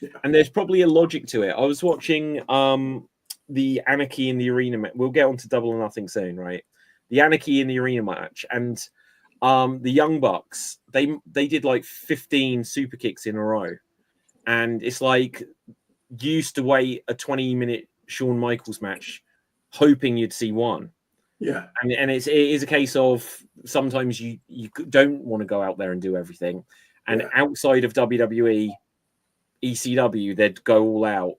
Yeah. And there's probably a logic to it. I was watching the Anarchy in the Arena. We'll get on to Double or Nothing soon, right? The Anarchy in the Arena match. And the Young Bucks, they did like 15 super kicks in a row. And it's like you used to wait a 20-minute Shawn Michaels match hoping you'd see one. Yeah. And it is a case of sometimes you don't want to go out there and do everything. And outside of WWE, ECW, they'd go all out.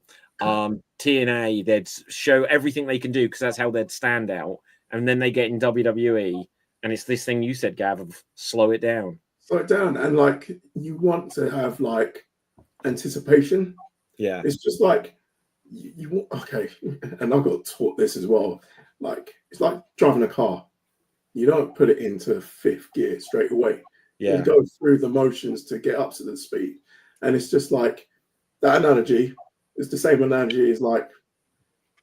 TNA, they'd show everything they can do because that's how they'd stand out. And then they get in WWE, and it's this thing you said, Gav, of slow it down. Slow it down. And like you want to have like anticipation. Yeah. It's just like you want, okay, and I got taught this as well. Like it's like driving a car. You don't put it into fifth gear straight away. Yeah. You go through the motions to get up to the speed. And it's just like that analogy is the same analogy as like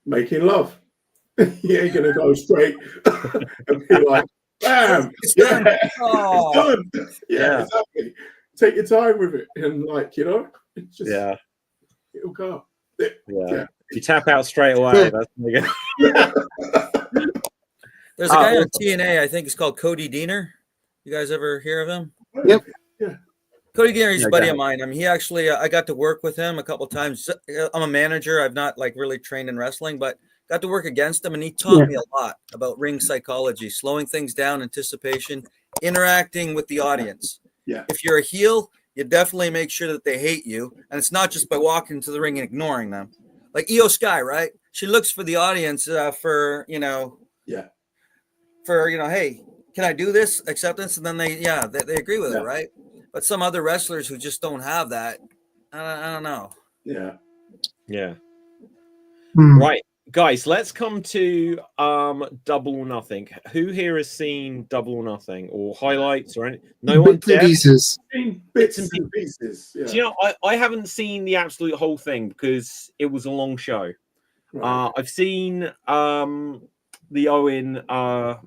making love. You ain't gonna go straight and be like, bam, it's done. It's done. Yeah, exactly. Take your time with it. And like, it's just it'll come. Yeah. You tap out straight away. That's There's a guy on TNA, I think it's called Cody Deaner. You guys ever hear of him? Yep. Yeah. Cody Deaner, he's a buddy of mine. I mean, he actually, I got to work with him a couple of times. I'm a manager. I've not like really trained in wrestling, but got to work against him, and he taught me a lot about ring psychology, slowing things down, anticipation, interacting with the audience. Yeah. If you're a heel, you definitely make sure that they hate you, and it's not just by walking into the ring and ignoring them. Like Io Sky, right? She looks for the audience for hey, can I do this? Acceptance, and then they agree with it, right? But some other wrestlers who just don't have that, I don't know. Yeah. Right, guys, let's come to Double or Nothing. Who here has seen Double or Nothing or highlights or anything? No one. Pieces. Bits and pieces. Yeah. Do you know, I haven't seen the absolute whole thing because it was a long show. Right. I've seen the Owen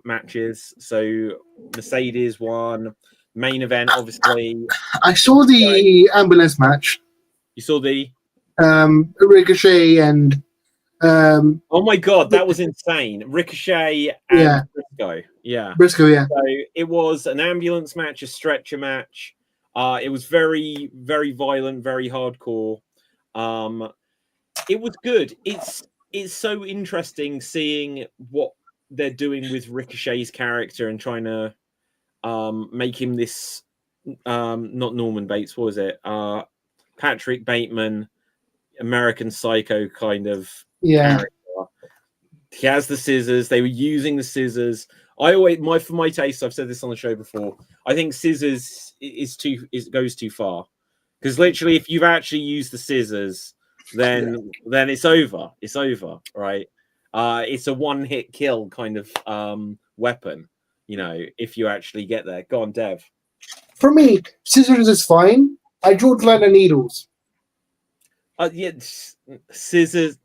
matches. So Mercedes won. Main event, obviously. I saw the ambulance match. You saw the Ricochet and oh my god, that was insane. Ricochet and Briscoe. Briscoe, yeah. So it was an ambulance match, a stretcher match. It was very, very violent, very hardcore. It was good. It's so interesting seeing what they're doing with Ricochet's character and trying to make him this not Norman Bates, what was it? Patrick Bateman, American Psycho kind of character. He has the scissors. They were using the scissors. For my taste, I've said this on the show before. I think scissors goes too far because literally, if you've actually used the scissors, then it's over. It's over, right? It's a one-hit kill kind of weapon. You know, if you actually get there. Go on, Dev. For me, scissors is fine. I don't like the needles. Yeah, scissors,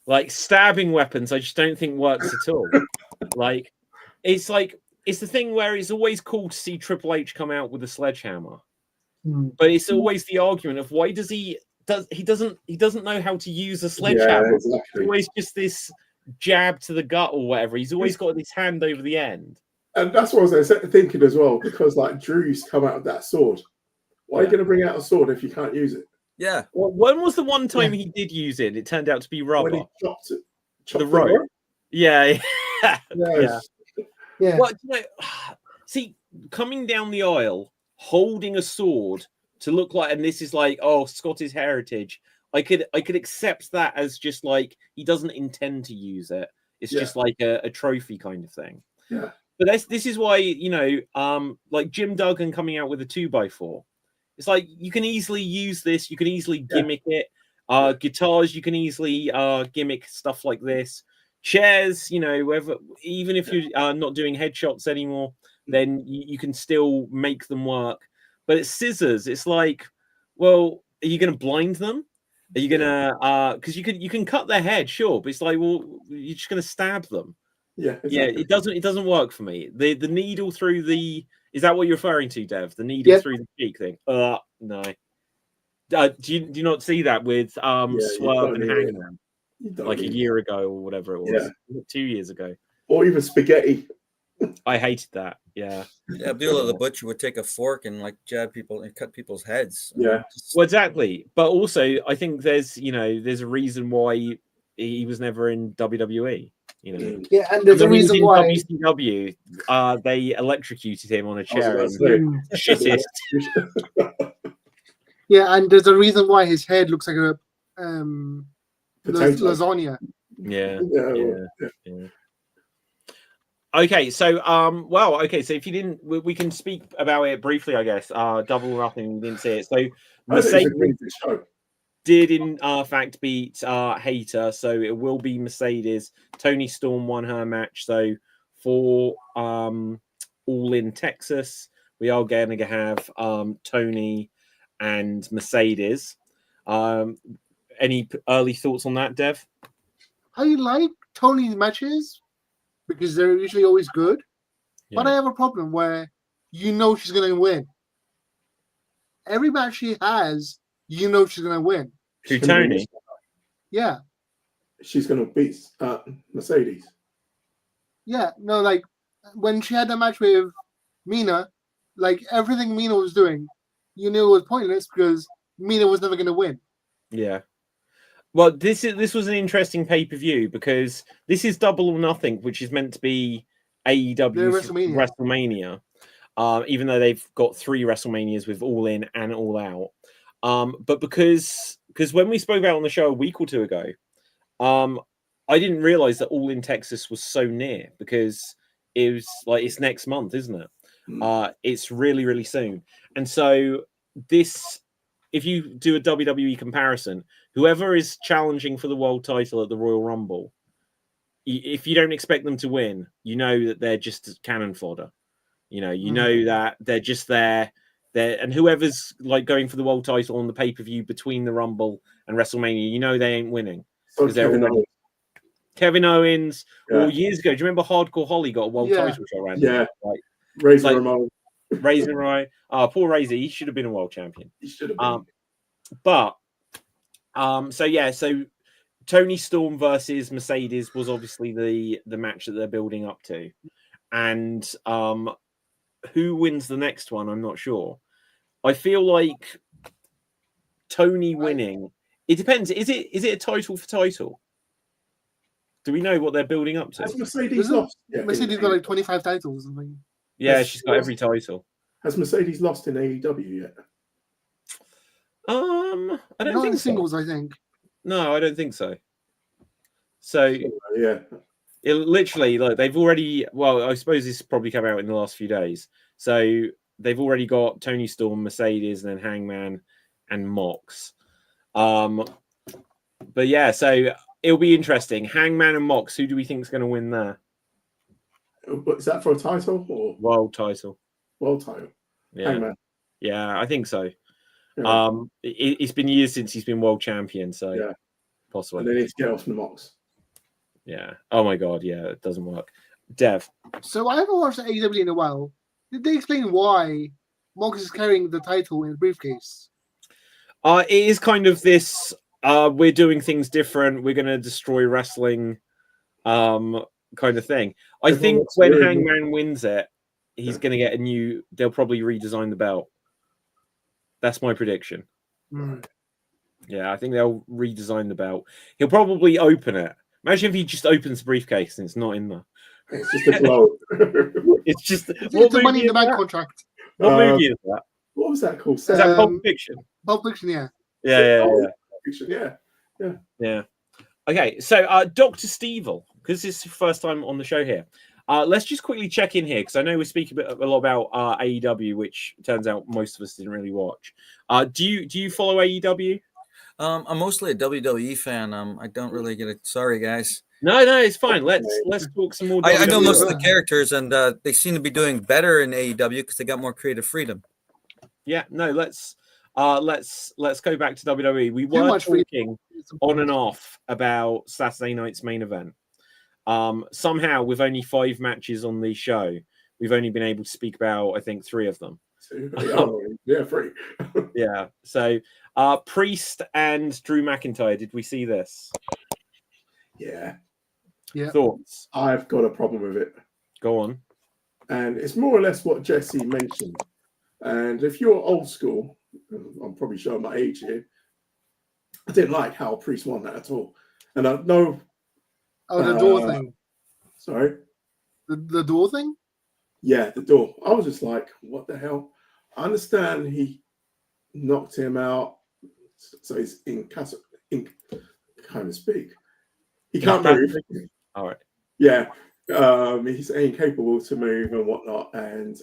like stabbing weapons, I just don't think works at all. Like it's the thing where it's always cool to see Triple H come out with a sledgehammer, but it's always the argument of why he doesn't know how to use a sledgehammer. Yeah, exactly. It's always just this jab to the gut or whatever. He's always got his hand over the end. And that's what I was thinking as well, because like Drew's come out with that sword. Why are you going to bring out a sword if you can't use it? Yeah. Well, when was the one time he did use it? It turned out to be rubber. When he chopped the rope. Yeah. Yeah. Well, you know, see, coming down the aisle, holding a sword to look like, and this is like, oh, Scottish heritage. I could accept that as just like he doesn't intend to use it. It's just like a trophy kind of thing. Yeah. But this is why, you know, like Jim Duggan coming out with a 2x4. It's like you can easily use this, you can easily gimmick it. Guitars, you can easily gimmick stuff like this. Chairs, you know, even if you're not doing headshots anymore, then you can still make them work. But it's scissors. It's like, well, are you going to blind them? Are you going to because you can cut their head, sure, but it's like, well, you're just going to stab them. Yeah, exactly. Yeah, it doesn't work for me. The needle through the, is that what you're referring to, Dev? The needle through the cheek thing? No. Do you not see that with Swerve and Hangman like a year ago or whatever it was? 2 years ago, or even spaghetti. I hated that. Yeah, Abdullah the Butcher would take a fork and like jab people and cut people's heads. Yeah, well, exactly. But also, I think there's a reason why he was never in WWE. You know, yeah, and there's a reason why WCW they electrocuted him on a chair and shittest. Yeah, and there's a reason why his head looks like a lasagna. Yeah. Okay, so so if you didn't, we can speak about it briefly, I guess. Double or Nothing, didn't see it. So Mercedes did in fact beat Hater, so it will be Mercedes. Toni Storm won her match, so for All In Texas, we are going to have Toni and Mercedes. Any early thoughts on that, Dev? I like Toni's matches because they're usually always good, but I have a problem where you know she's going to win. Every match she has, you know she's going to win. Who, Toni? Yeah. She's going to beat Mercedes. Yeah, no, like when she had that match with Mina, like everything Mina was doing, you knew it was pointless because Mina was never going to win. Yeah. Well, this was an interesting pay-per-view because this is Double or Nothing, which is meant to be AEW WrestleMania. Even though they've got 3 WrestleManias with All In and All Out. But because when we spoke about it on the show a week or 2 ago, I didn't realize that All In Texas was so near because it was like it's next month, isn't it? It's really, really soon. And so this, if you do a WWE comparison, whoever is challenging for the world title at the Royal Rumble, if you don't expect them to win, you know that they're just cannon fodder. You know that they're just there. And whoever's like going for the world title on the pay-per-view between the Rumble and WrestleMania, you know they ain't winning. So Kevin Owens, or years ago, do you remember Hardcore Holly got a world title shot around? Yeah. Like, Razor Ramon. Razor Ramon. Poor Razor, he should have been a world champion. He should have been. So Toni Storm versus Mercedes was obviously the match that they're building up to. And who wins the next one, I'm not sure. I feel like Toni winning, it depends. Is it a title for title? Do we know what they're building up to? Has Mercedes lost? Mercedes got like 25 titles or something. Yeah, she's got every title. Has Mercedes lost in AEW yet? I don't think singles, so. I think. No, I don't think so. So yeah, it literally like they've already. Well, I suppose this probably come out in the last few days. So they've already got Toni Storm, Mercedes, and then Hangman and Mox. But yeah, so it'll be interesting. Hangman and Mox. Who do we think is going to win there? Is that for a title or World title? world title? Yeah, Hangman. yeah, I think so. Yeah. It's been years since he's been world champion, so Yeah. possibly. And they need to get off the Mox. Yeah. Oh my god. Yeah, it doesn't work. Dev. So I haven't watched AEW in a while. Did they explain why Mox is carrying the title in a briefcase? It is kind of this. We're doing things different. We're going to destroy wrestling, kind of thing. I Everyone think looks when weird. Hangman wins it, he's going to get a new. They'll probably redesign the belt. That's my prediction. Mm. Yeah, I think they'll redesign the belt. He'll probably open it. Imagine if he just opens the briefcase and it's not in there. It's just a glow. It's just It's a Money in the Bank contract. What movie is that? What was that called? Is that Pulp Fiction? Pulp Fiction, yeah. Yeah. Okay, so Dr. Stevel, because this is the first time on the show here. Let's just quickly check in here because I know we're speaking a lot about AEW, which turns out most of us didn't really watch. Do you follow AEW? I'm mostly a WWE fan. I don't really get it. Sorry, guys. No, it's fine. Let's talk some more. I know WWE. most of the characters, and they seem to be doing better in AEW because they got more creative freedom. Yeah, no, let's go back to WWE. We were talking on and off about Saturday night's main event. Somehow, with only 5 matches on the show, we've only been able to speak about, I think, 3 of them. Yeah, 3. Yeah. So, Priest and Drew McIntyre. Did we see this? Yeah. Thoughts? I've got a problem with it. Go on. And it's more or less what Jesse mentioned. And if you're old school, I'm probably showing my age here, I didn't like how Priest won that at all. And I know. Oh, the door thing. Sorry? The door thing? Yeah, the door. I was just like, what the hell? I understand he knocked him out, so he's kind of speak. He can't move. All right. Yeah, he's incapable to move and whatnot, and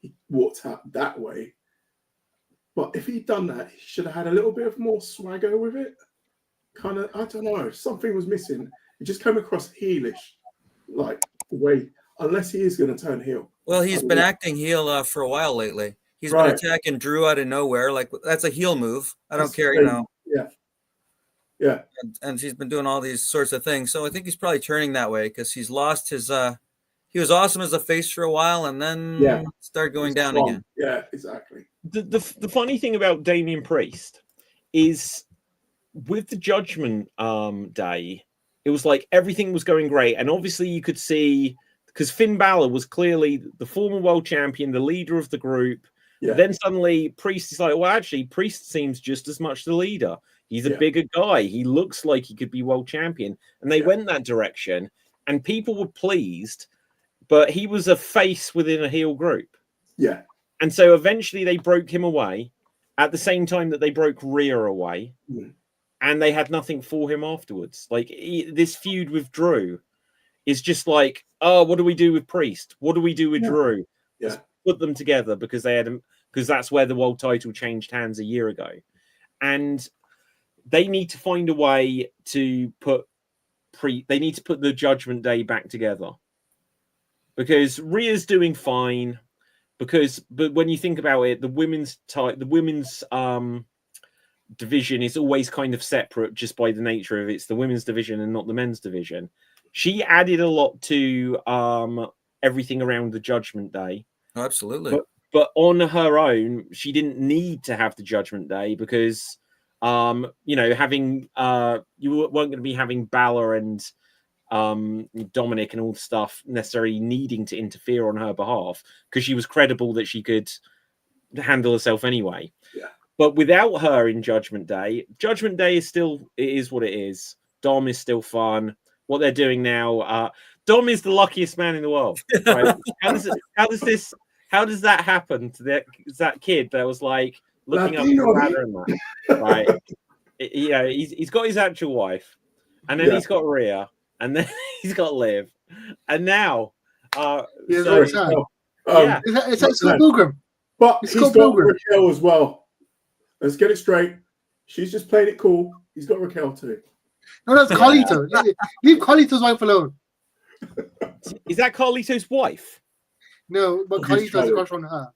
he walked out that way. But if he'd done that, he should have had a little bit of more swagger with it. Kind of, I don't know, something was missing. It just came across heelish, like the way, unless he is going to turn heel. Well, he's been acting heel for a while lately. He's been attacking Drew out of nowhere. Like, that's a heel move. I don't care, you know. Yeah. And he's been doing all these sorts of things. So I think he's probably turning that way because he's lost his he was awesome as a face for a while and then started going down again. Yeah, exactly. The funny thing about Damian Priest is with the Judgment Day, it was like everything was going great. And obviously you could see, because Finn Balor was clearly the former world champion, the leader of the group. Yeah. Then suddenly Priest is like, well, actually, Priest seems just as much the leader. He's a bigger guy. He looks like he could be world champion. And they went that direction. And people were pleased. But he was a face within a heel group. Yeah. And so eventually they broke him away at the same time that they broke Rhea away. Mm. And they had nothing for him afterwards. Like, this feud with Drew is just like, oh, what do we do with Priest? What do we do with Drew? Yeah. Let's put them together because that's where the world title changed hands a year ago. And they need to find a way to put the Judgment Day back together. Because Rhea's doing fine. But when you think about it, the women's division is always kind of separate just by the nature of it's the women's division and not the men's division. She added a lot to everything around the Judgment Day. Oh, absolutely. But on her own, she didn't need to have the Judgment Day because having you weren't going to be having Balor and Dominic and all the stuff necessarily needing to interfere on her behalf because she was credible that she could handle herself anyway. Yeah. But without her in Judgment Day is still, it is what it is. Dom is still fun. What they're doing now, Dom is the luckiest man in the world. Right? How does that happen to that kid that was like looking up the ladder and that? Right? He's got his actual wife, and then he's got Rhea, and then he's got Liv, and now it's Scott Pilgrim. But he's got Raquel as well. Let's get it straight. She's just playing it cool. He's got Raquel too. No, that's Carlito. Leave Carlito's wife alone. Is that Carlito's wife? No, but Oh, he's Carlito's a trying crush on her.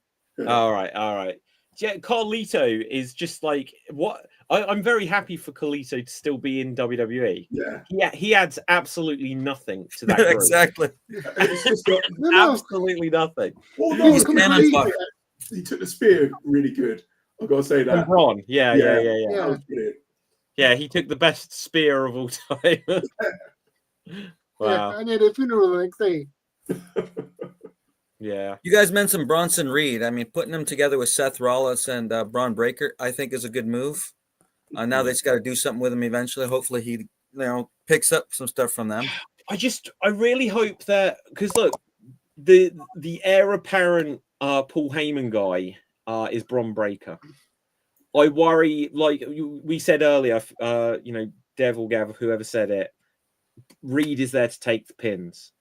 All right. Yeah, Carlito is just like what I'm very happy for Carlito to still be in WWE. Yeah. He adds absolutely nothing to that group. Exactly. It's just got, No. Absolutely nothing. although He's cannon fodder. he took the spear really good. I've got to say And that. Braun. Yeah. That was brilliant. Yeah, he took the best spear of all time. Wow. Yeah, and he had a funeral the next day. Yeah. You guys mentioned Bronson Reed. I mean, putting him together with Seth Rollins and Braun Breaker, I think, is a good move. Now they just got to do something with him eventually. Hopefully, he picks up some stuff from them. I really hope that, because look, the heir apparent Paul Heyman guy is Braun Breaker. I worry, like we said earlier, Dev or Gav, whoever said it, Reed is there to take the pins,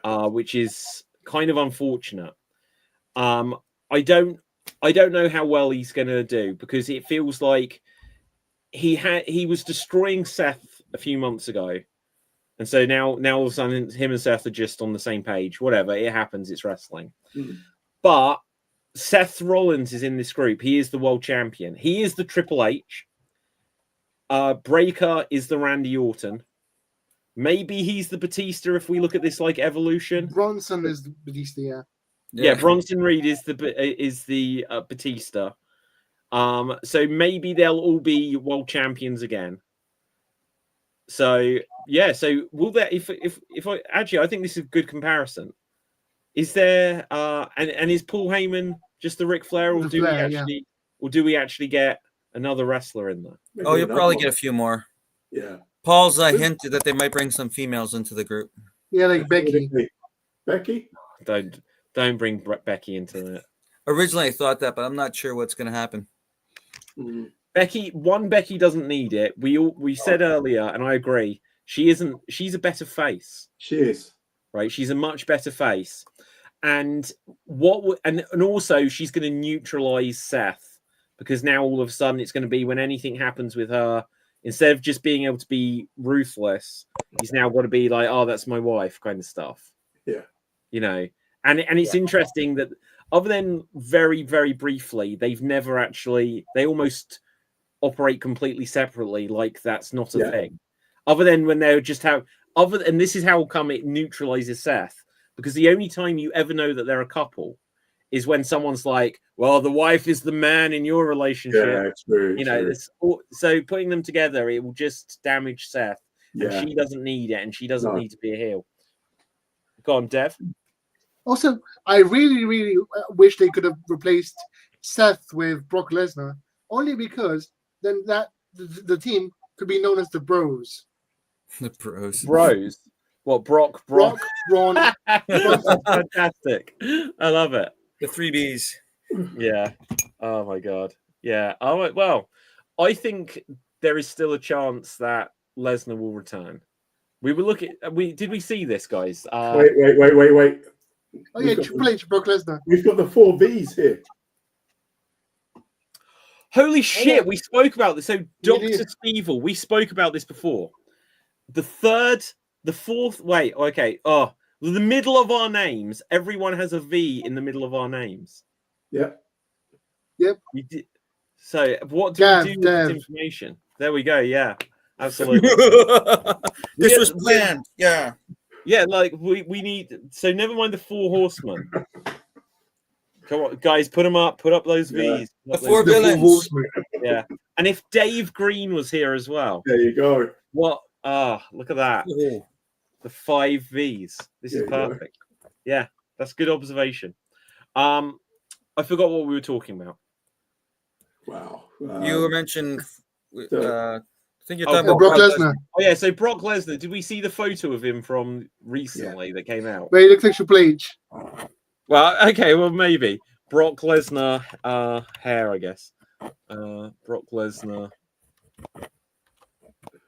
which is kind of unfortunate. I don't know how well he's going to do, because it feels like he was destroying Seth a few months ago, and so now all of a sudden him and Seth are just on the same page. Whatever, it happens. It's wrestling. But Seth Rollins is in this group. He is the world champion. He is the Triple H. Breaker is the Randy Orton. Maybe he's the Batista if we look at this like evolution. Bronson is the Batista, Yeah, Bronson Reed is the Batista. So maybe they'll all be world champions again. So yeah, so will that if I actually I think this is a good comparison. Is there and is Paul Heyman just the Ric Flair, or do we actually get another wrestler in there? Oh, you'll probably get a few more. Yeah. Paul's hinted that they might bring some females into the group. Yeah, like Becky. Becky? Don't bring Becky into it. Originally, I thought that, but I'm not sure what's going to happen. Becky doesn't need it. We said earlier, and I agree. She's a better face. She is. Right? She's a much better face. And also she's going to neutralize Seth, because now all of a sudden it's going to be when anything happens with her, instead of just being able to be ruthless, he's now got to be like, oh, that's my wife kind of stuff. Yeah. And it's interesting that other than very, very briefly, they've never actually, they almost operate completely separately, like that's not a thing. Other than when they just have and this is how come it neutralizes Seth, because the only time you ever know that they're a couple is when someone's like, well, the wife is the man in your relationship. Yeah, it's true. So putting them together, it will just damage Seth. Yeah. And she doesn't need it, and she doesn't need to be a heel. Go on, Dev. Also, I really, really wish they could have replaced Seth with Brock Lesnar, only because then the team could be known as the Bros. The Bros. What, Brock, Braun. Fantastic. I love it. The 3Bs. Yeah. Oh my god. Yeah. Oh well, I think there is still a chance that Lesnar will return. We were looking. Did we see this, guys? Wait. Oh yeah, Triple H, Brock Lesnar. We've got the 4 Vs here. Holy shit! We spoke about this. So Dr. Stevel, we spoke about this before. The fourth. Wait. Okay. Oh, the middle of our names. Everyone has a V in the middle of our names. Yep. We did. So what do we do with this information? There we go. Yeah. Absolutely. This was planned. Yeah. Yeah, like we need. So never mind the 4 horsemen. Come on, guys, put them up. Put up those V's. The 4 villains. Yeah. And if Dave Green was here as well. There you go. What? Look at that. Ooh. The 5 V's. This is perfect. Yeah, that's good observation. I forgot what we were talking about. Wow. You mentioned. I think you're talking about Brock Lesnar. Oh yeah, so Brock Lesnar. Did we see the photo of him from recently that came out? Where he looks like Triple H. Well, okay, well maybe Brock Lesnar hair, I guess. Brock Lesnar.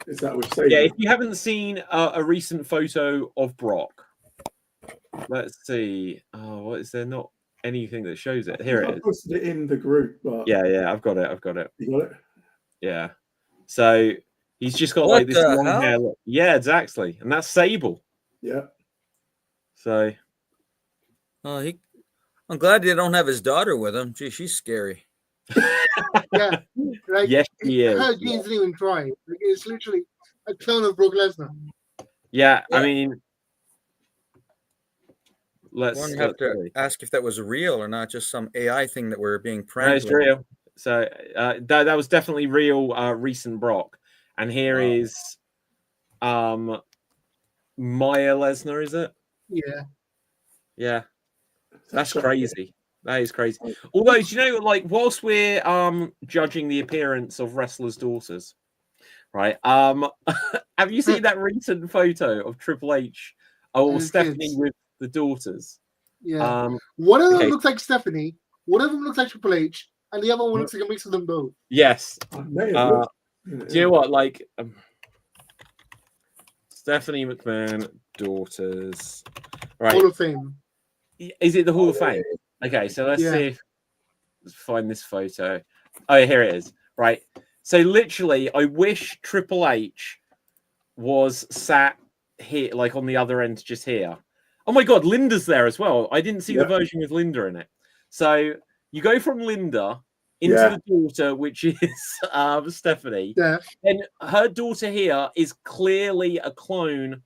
Is that what you're saying? Yeah, if you haven't seen a recent photo of Brock, let's see. Oh, what is there? Not anything that shows it. Here it is. I posted it in the group. But... Yeah, I've got it. You got it? Yeah. So He's just got What like this the long hell? hair. Look. Yeah, exactly. And that's Sable. Yeah. So Oh, I'm glad they don't have his daughter with him. Gee, she's scary. Yeah, like yes, he is. her genes didn't even try. Like, it's literally a clone of Brock Lesnar. Yeah, I Yeah. mean, let's One have to see. ask if that was real or not, just some AI thing that we're being No, pranked it's with. real. So that was definitely real. Recent Brock, and here Wow. is Maya Lesnar. Is it? Yeah. Yeah, that's crazy. That is crazy. Although, do you know, like, whilst we're judging the appearance of wrestlers' daughters, right? Have you seen that recent photo of Triple H or And Stephanie kids. with the daughters? Yeah. One of them okay. looks like Stephanie, one of them looks like Triple H, and the other one looks like a mix of them both. Yes. May have looked. Do you know what? Like, Stephanie McMahon, daughters. Right. Hall of Fame. Is it the Hall of Fame? Okay, so let's Yeah. see if let's find this photo. Oh, here it is. Right. So literally, I wish Triple H was sat here, like on the other end, just here. Oh my God, Linda's there as well. I didn't see the version with Linda in it. So you go from Linda into the daughter, which is Stephanie. Yeah. And her daughter here is clearly a clone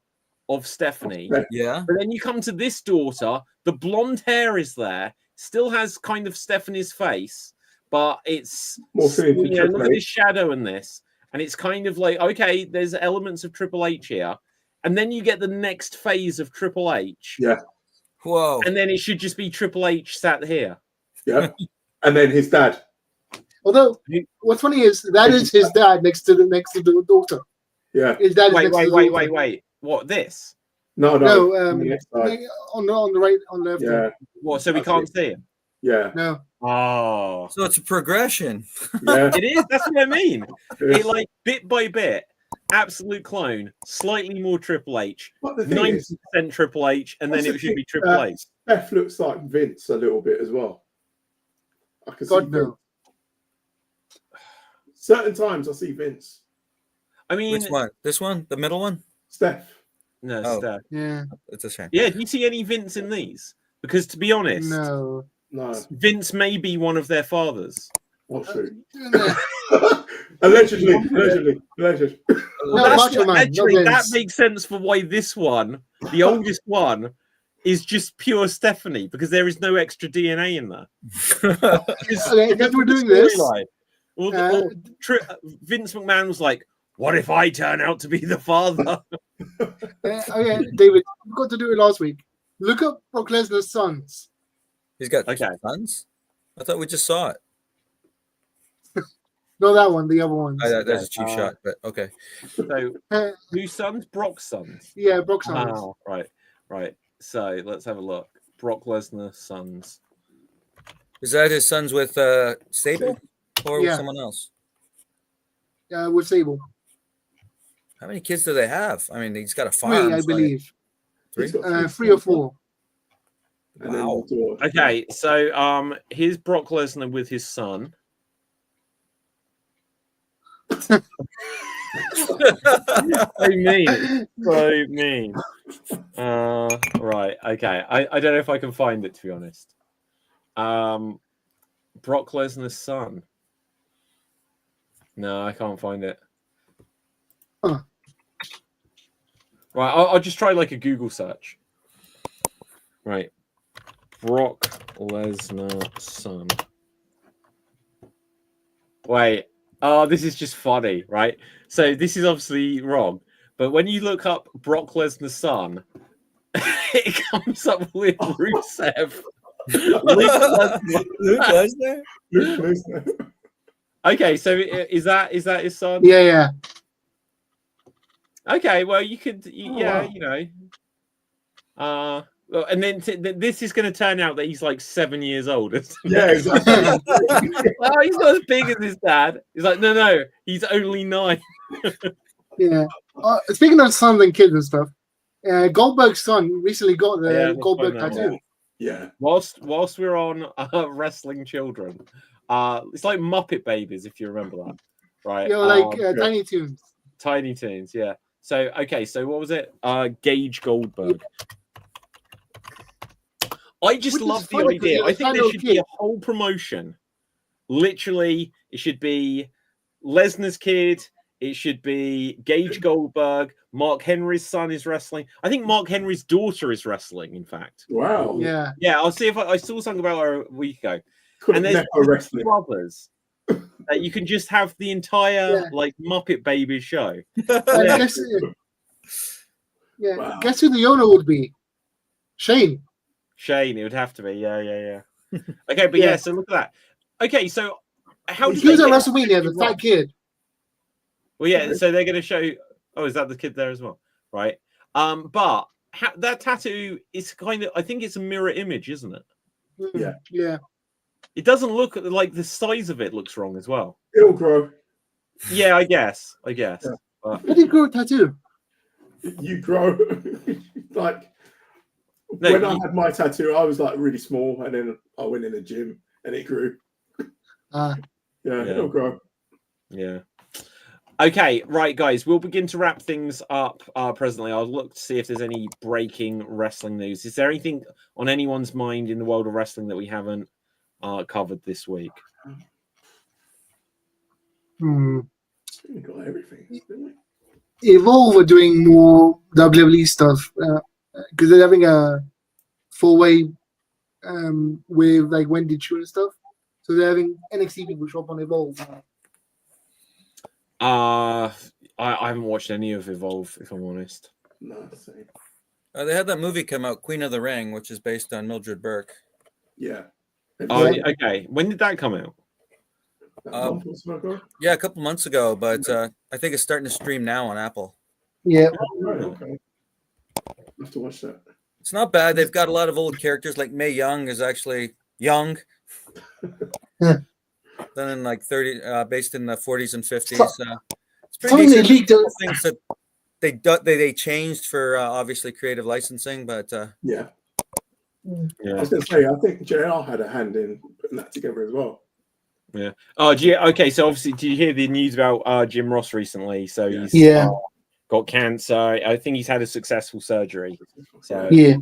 of Stephanie. Yeah. But then you come to this daughter, the blonde hair is there, still has kind of Stephanie's face, but it's look at this shadow in this, and it's kind of like, okay, there's elements of Triple H here. And then you get the next phase of Triple H. Yeah. Whoa. And then it should just be Triple H sat here. Yeah. And then his dad. Although what's funny is that is his dad next to the daughter. Yeah. His dad is Wait, next to the daughter. wait. What, this? No, on the right, on the left. Yeah. What, so we can't see him? Yeah. No. Oh. So it's a progression. Yeah. It is. That's what I mean. It, like, bit by bit, absolute clone, slightly more Triple H, 90% Triple H, and then it should be Triple H. Steph looks like Vince a little bit as well. I can see Vince. Certain times I see Vince. I mean, which one? This one? The middle one? Steph. No, Steph. Yeah. It's a shame. Yeah, do you see any Vince in these? Because to be honest, no. Vince may be one of their fathers. Oh, true. Allegedly. Actually, that makes sense for why this one, the oldest one, is just pure Stephanie, because there is no extra DNA in there. Because we're doing this. Vince McMahon was like, what if I turn out to be the father? Okay, David, I forgot to do it last week. Look up Brock Lesnar's sons. He's got sons? I thought we just saw it. No, that one, the other one. There's a cheap shot, but okay. So, whose sons? Brock's sons. Yeah, Brock's sons. Oh, right. So let's have a look. Brock Lesnar's sons. Is that his sons with Sable or with someone else? Yeah, with Sable. How many kids do they have? I mean, he's got a farm. 3, I believe. 3? 3 or 4. Wow. Okay, so here's Brock Lesnar with his son. So mean. Right, okay. I don't know if I can find it, to be honest. Brock Lesnar's son. No, I can't find it. Huh. Right, I'll just try like a Google search. Right. Brock Lesnar son. Wait. Oh, this is just funny, right? So this is obviously wrong. But when you look up Brock Lesnar's son, it comes up with Rusev. Luke Lesnar? Okay, so is that his son? Yeah. Okay, well you could, you know, and then this is going to turn out that he's like 7 years old. Yeah, exactly. Well, he's not as big as his dad. He's like, no, he's only 9. Yeah. Speaking of sons and kids and stuff, Goldberg's son recently got the Goldberg tattoo. Yeah. Whilst we're on wrestling children, it's like Muppet Babies, if you remember that, right? Tiny Toons. Tiny Toons, yeah. So okay, so what was it? Gage Goldberg. I just Which is love the funny 'cause idea. he's a I think there tiny should kid. be a whole promotion. Literally, it should be Lesnar's kid. It should be Gage Goldberg. Mark Henry's son is wrestling. I think Mark Henry's daughter is wrestling. In fact, Wow. Yeah. yeah. I'll see if I saw something about her a week ago. Could And have there's never wrestling. brothers. You can just have the entire Yeah. like Muppet Babies show. And Yeah. Wow. guess who the owner would be? Shane. Shane, it would have to be. Yeah. Okay, but Yeah. so look at that. Okay, so how did He was they at get WrestleMania, the wrong? fat kid. Well, yeah, so they're going to show. Oh, is that the kid there as well? Right. But that tattoo is kind of. I think it's a mirror image, isn't it? Yeah. Yeah. It doesn't look like the size of it looks wrong as well. It'll grow. Yeah, I guess. Yeah. But How do you grow a tattoo? You grow. Like No, when I had my tattoo, I was like really small, and then I went in the gym, and it grew. Uh, Yeah, Yeah. it'll grow. yeah. Okay, right, guys. We'll begin to wrap things up presently. I'll look to see if there's any breaking wrestling news. Is there anything on anyone's mind in the world of wrestling that we haven't covered this week? hmm. We got everything, didn't we? Evolve are doing more WWE stuff because they're having a 4-way with like Wendy Chu and stuff. So they're having NXT people show up on Evolve. I haven't watched any of Evolve, if I'm honest. No, same. They had that movie come out, Queen of the Ring, which is based on Mildred Burke. Yeah. Oh, okay. When did that come out? That month or so ago? Yeah, a couple months ago, but I think it's starting to stream now on Apple. Yeah. Oh, right, okay. I have to watch that. It's not bad. They've got a lot of old characters, like Mae Young is actually young. Yeah. Then in like 30, based in the 40s and 50s. It's pretty Something they decent. leaked. Things that they changed for obviously creative licensing, but Yeah. I Yeah. was going to say, I think JR had a hand in putting that together as well. Yeah. Oh, okay. So obviously, did you hear the news about Jim Ross recently? So he's got cancer. I think he's had a successful surgery. So Yeah.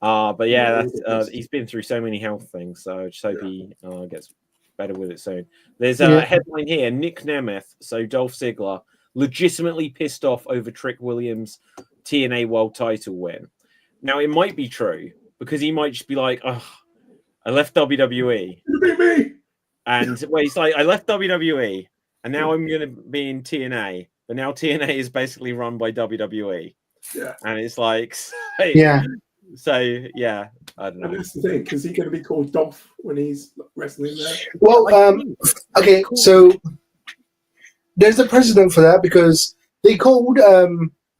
but yeah, that's, he's been through so many health things. So I just hope he gets better with it soon. There's a headline here: Nick Nemeth, so Dolph Ziggler, legitimately pissed off over Trick Williams' TNA World Title win. Now it might be true because he might just be like, "Oh, I left WWE." You beat me. And well, he's like, I left WWE and now I'm going to be in TNA. But now TNA is basically run by WWE. Yeah. And it's like, Yeah. So, yeah, I don't And know. that's the thing, because he's going to be called Dolph when he's wrestling there. Well, okay, so there's a precedent for that because they called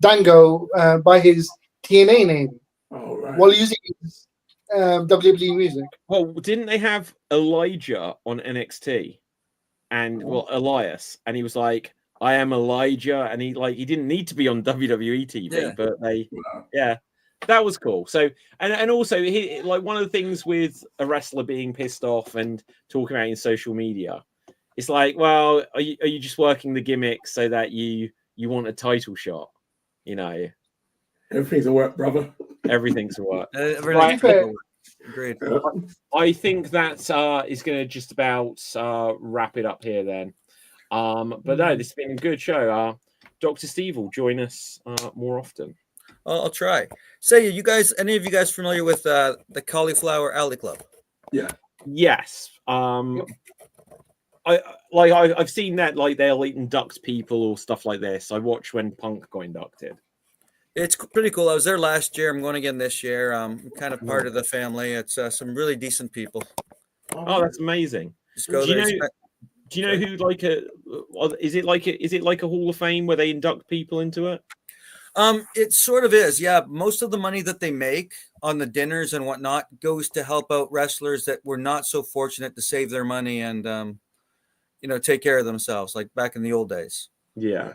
Dango by his TNA name Oh, right. while using his WWE music. Well, didn't they have Elijah on NXT? And, well, Elias. And he was like, I am Elijah. And he didn't need to be on WWE TV, but Wow. that was cool. So, and also, like one of the things with a wrestler being pissed off and talking about it in social media, it's like, well, are you just working the gimmick so that you want a title shot? You know, Everything's a work, brother. everything's a work. everything's Right. Great. I think that is going to just about wrap it up here then. But no, this has been a good show. Dr. Steve will join us more often. I'll try. Say, you guys, any of you guys familiar with the Cauliflower Alley Club? Yeah. Yes. I've seen that, like they'll induct people or stuff like this. I watched when Punk got inducted. It's pretty cool. I was there last year. I'm going again this year. I'm kind of part of the family. It's some really decent people. Oh, that's amazing. Just go Do there. you know who is it like a Hall of Fame where they induct people into it? It sort of is. Yeah. Most of the money that they make on the dinners and whatnot goes to help out wrestlers that were not so fortunate to save their money and, take care of themselves, like back in the old days. Yeah.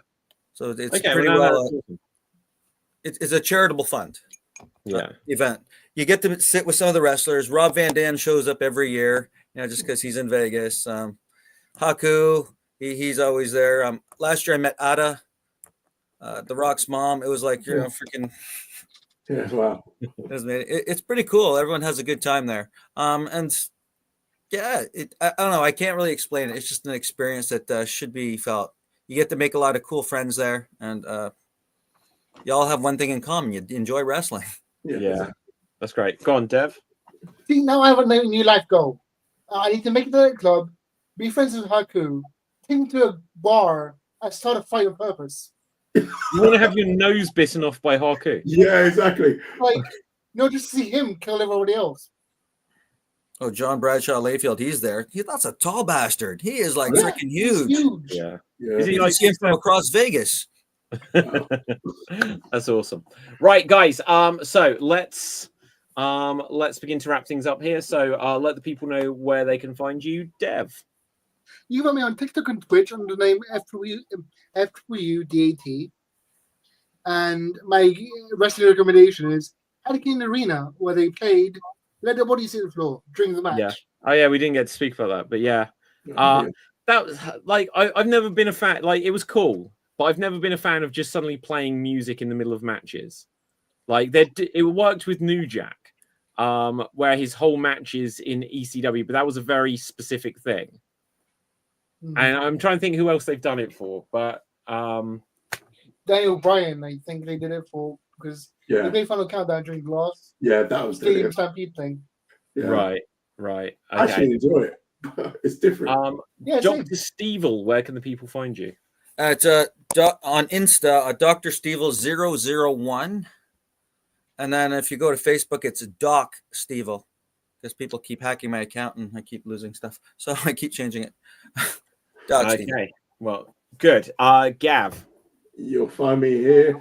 So it's Okay, pretty well, well. awesome. It's a charitable fund. Yeah. Event. You get to sit with some of the wrestlers. Rob Van Dam shows up every year, just because he's in Vegas. Haku, he's always there. Last year I met Ada The Rock's mom. It was like, you know, freaking. Yeah, wow. It's pretty cool. Everyone has a good time there. And yeah, I don't know. I can't really explain it. It's just an experience that should be felt. You get to make a lot of cool friends there, and you all have one thing in common: you enjoy wrestling. Yeah, Yeah. exactly. That's great. Go on, Dev. See, now I have a new life goal. I need to make it to the club, be friends with Haku, take him to a bar, and start a fight on purpose. You want to have your nose bitten off by Haku? Yeah, exactly. Like, no, just to see him kill everybody else. Oh, John Bradshaw Layfield, he's there. That's a tall bastard. He is like Yeah, freaking he's huge. huge. Yeah. Yeah. Is he You like can see him from across Vegas. That's awesome. Right, guys. So let's begin to wrap things up here. So let the people know where they can find you, Dev. You got me on TikTok and Twitch under the name FWDAT. And my wrestling recommendation is Hurricane Arena, where they played Let the Bodies Hit the Floor during the match. Yeah. Oh yeah, we didn't get to speak about that, but yeah. That was like I've never been a fan. Like it was cool, but I've never been a fan of just suddenly playing music in the middle of matches. Like it worked with New Jack, where his whole match is in ECW, but that was a very specific thing. Mm-hmm. And I'm trying to think who else they've done it for, but Daniel Bryan, I think they did it for because they made Final Countdown during the last that was Stadium Stampede thing. Yeah. Right. Okay. I actually enjoy it. It's different. Dr. Stevel, where can the people find you? At on Insta, Dr. Stevel 001. And then if you go to Facebook, it's Doc Stevel. Because people keep hacking my account and I keep losing stuff. So I keep changing it. Doc Okay. Stevel. Well, good. Gav. You'll find me here,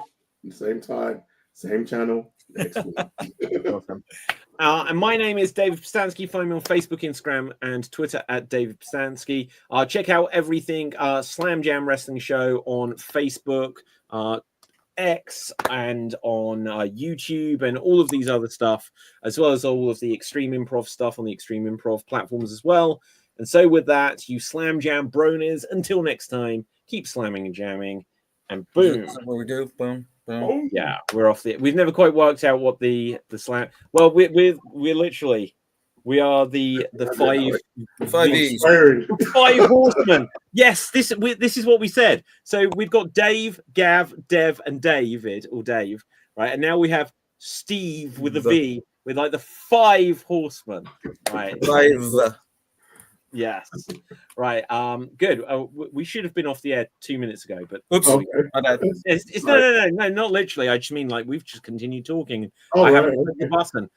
same time, same channel next week. Awesome. And my name is David Pstansky. Find me on Facebook, Instagram, and Twitter at David Pstansky. Check out everything Slam Jam Wrestling Show on Facebook, X, and on YouTube, and all of these other stuff, as well as all of the Extreme Improv stuff on the Extreme Improv platforms as well. And so with that, you Slam Jam bronies, until next time, keep slamming and jamming, and boom. That's what we do. Boom. Boom. Yeah, we're off the. We've never quite worked out what the slam. Well, we're literally we are the five E's. 5 horsemen. Yes, this is what we said. So we've got Dave, Gav, Dev, and David, or Dave, right? And now we have Steve with a V, with like the 5 horsemen, right? 5. Yes. Right. Good. We should have been off the air 2 minutes ago, but Oops. Okay. it's no, not literally. I just mean like we've just continued talking. Oh, I right, haven't hit the button.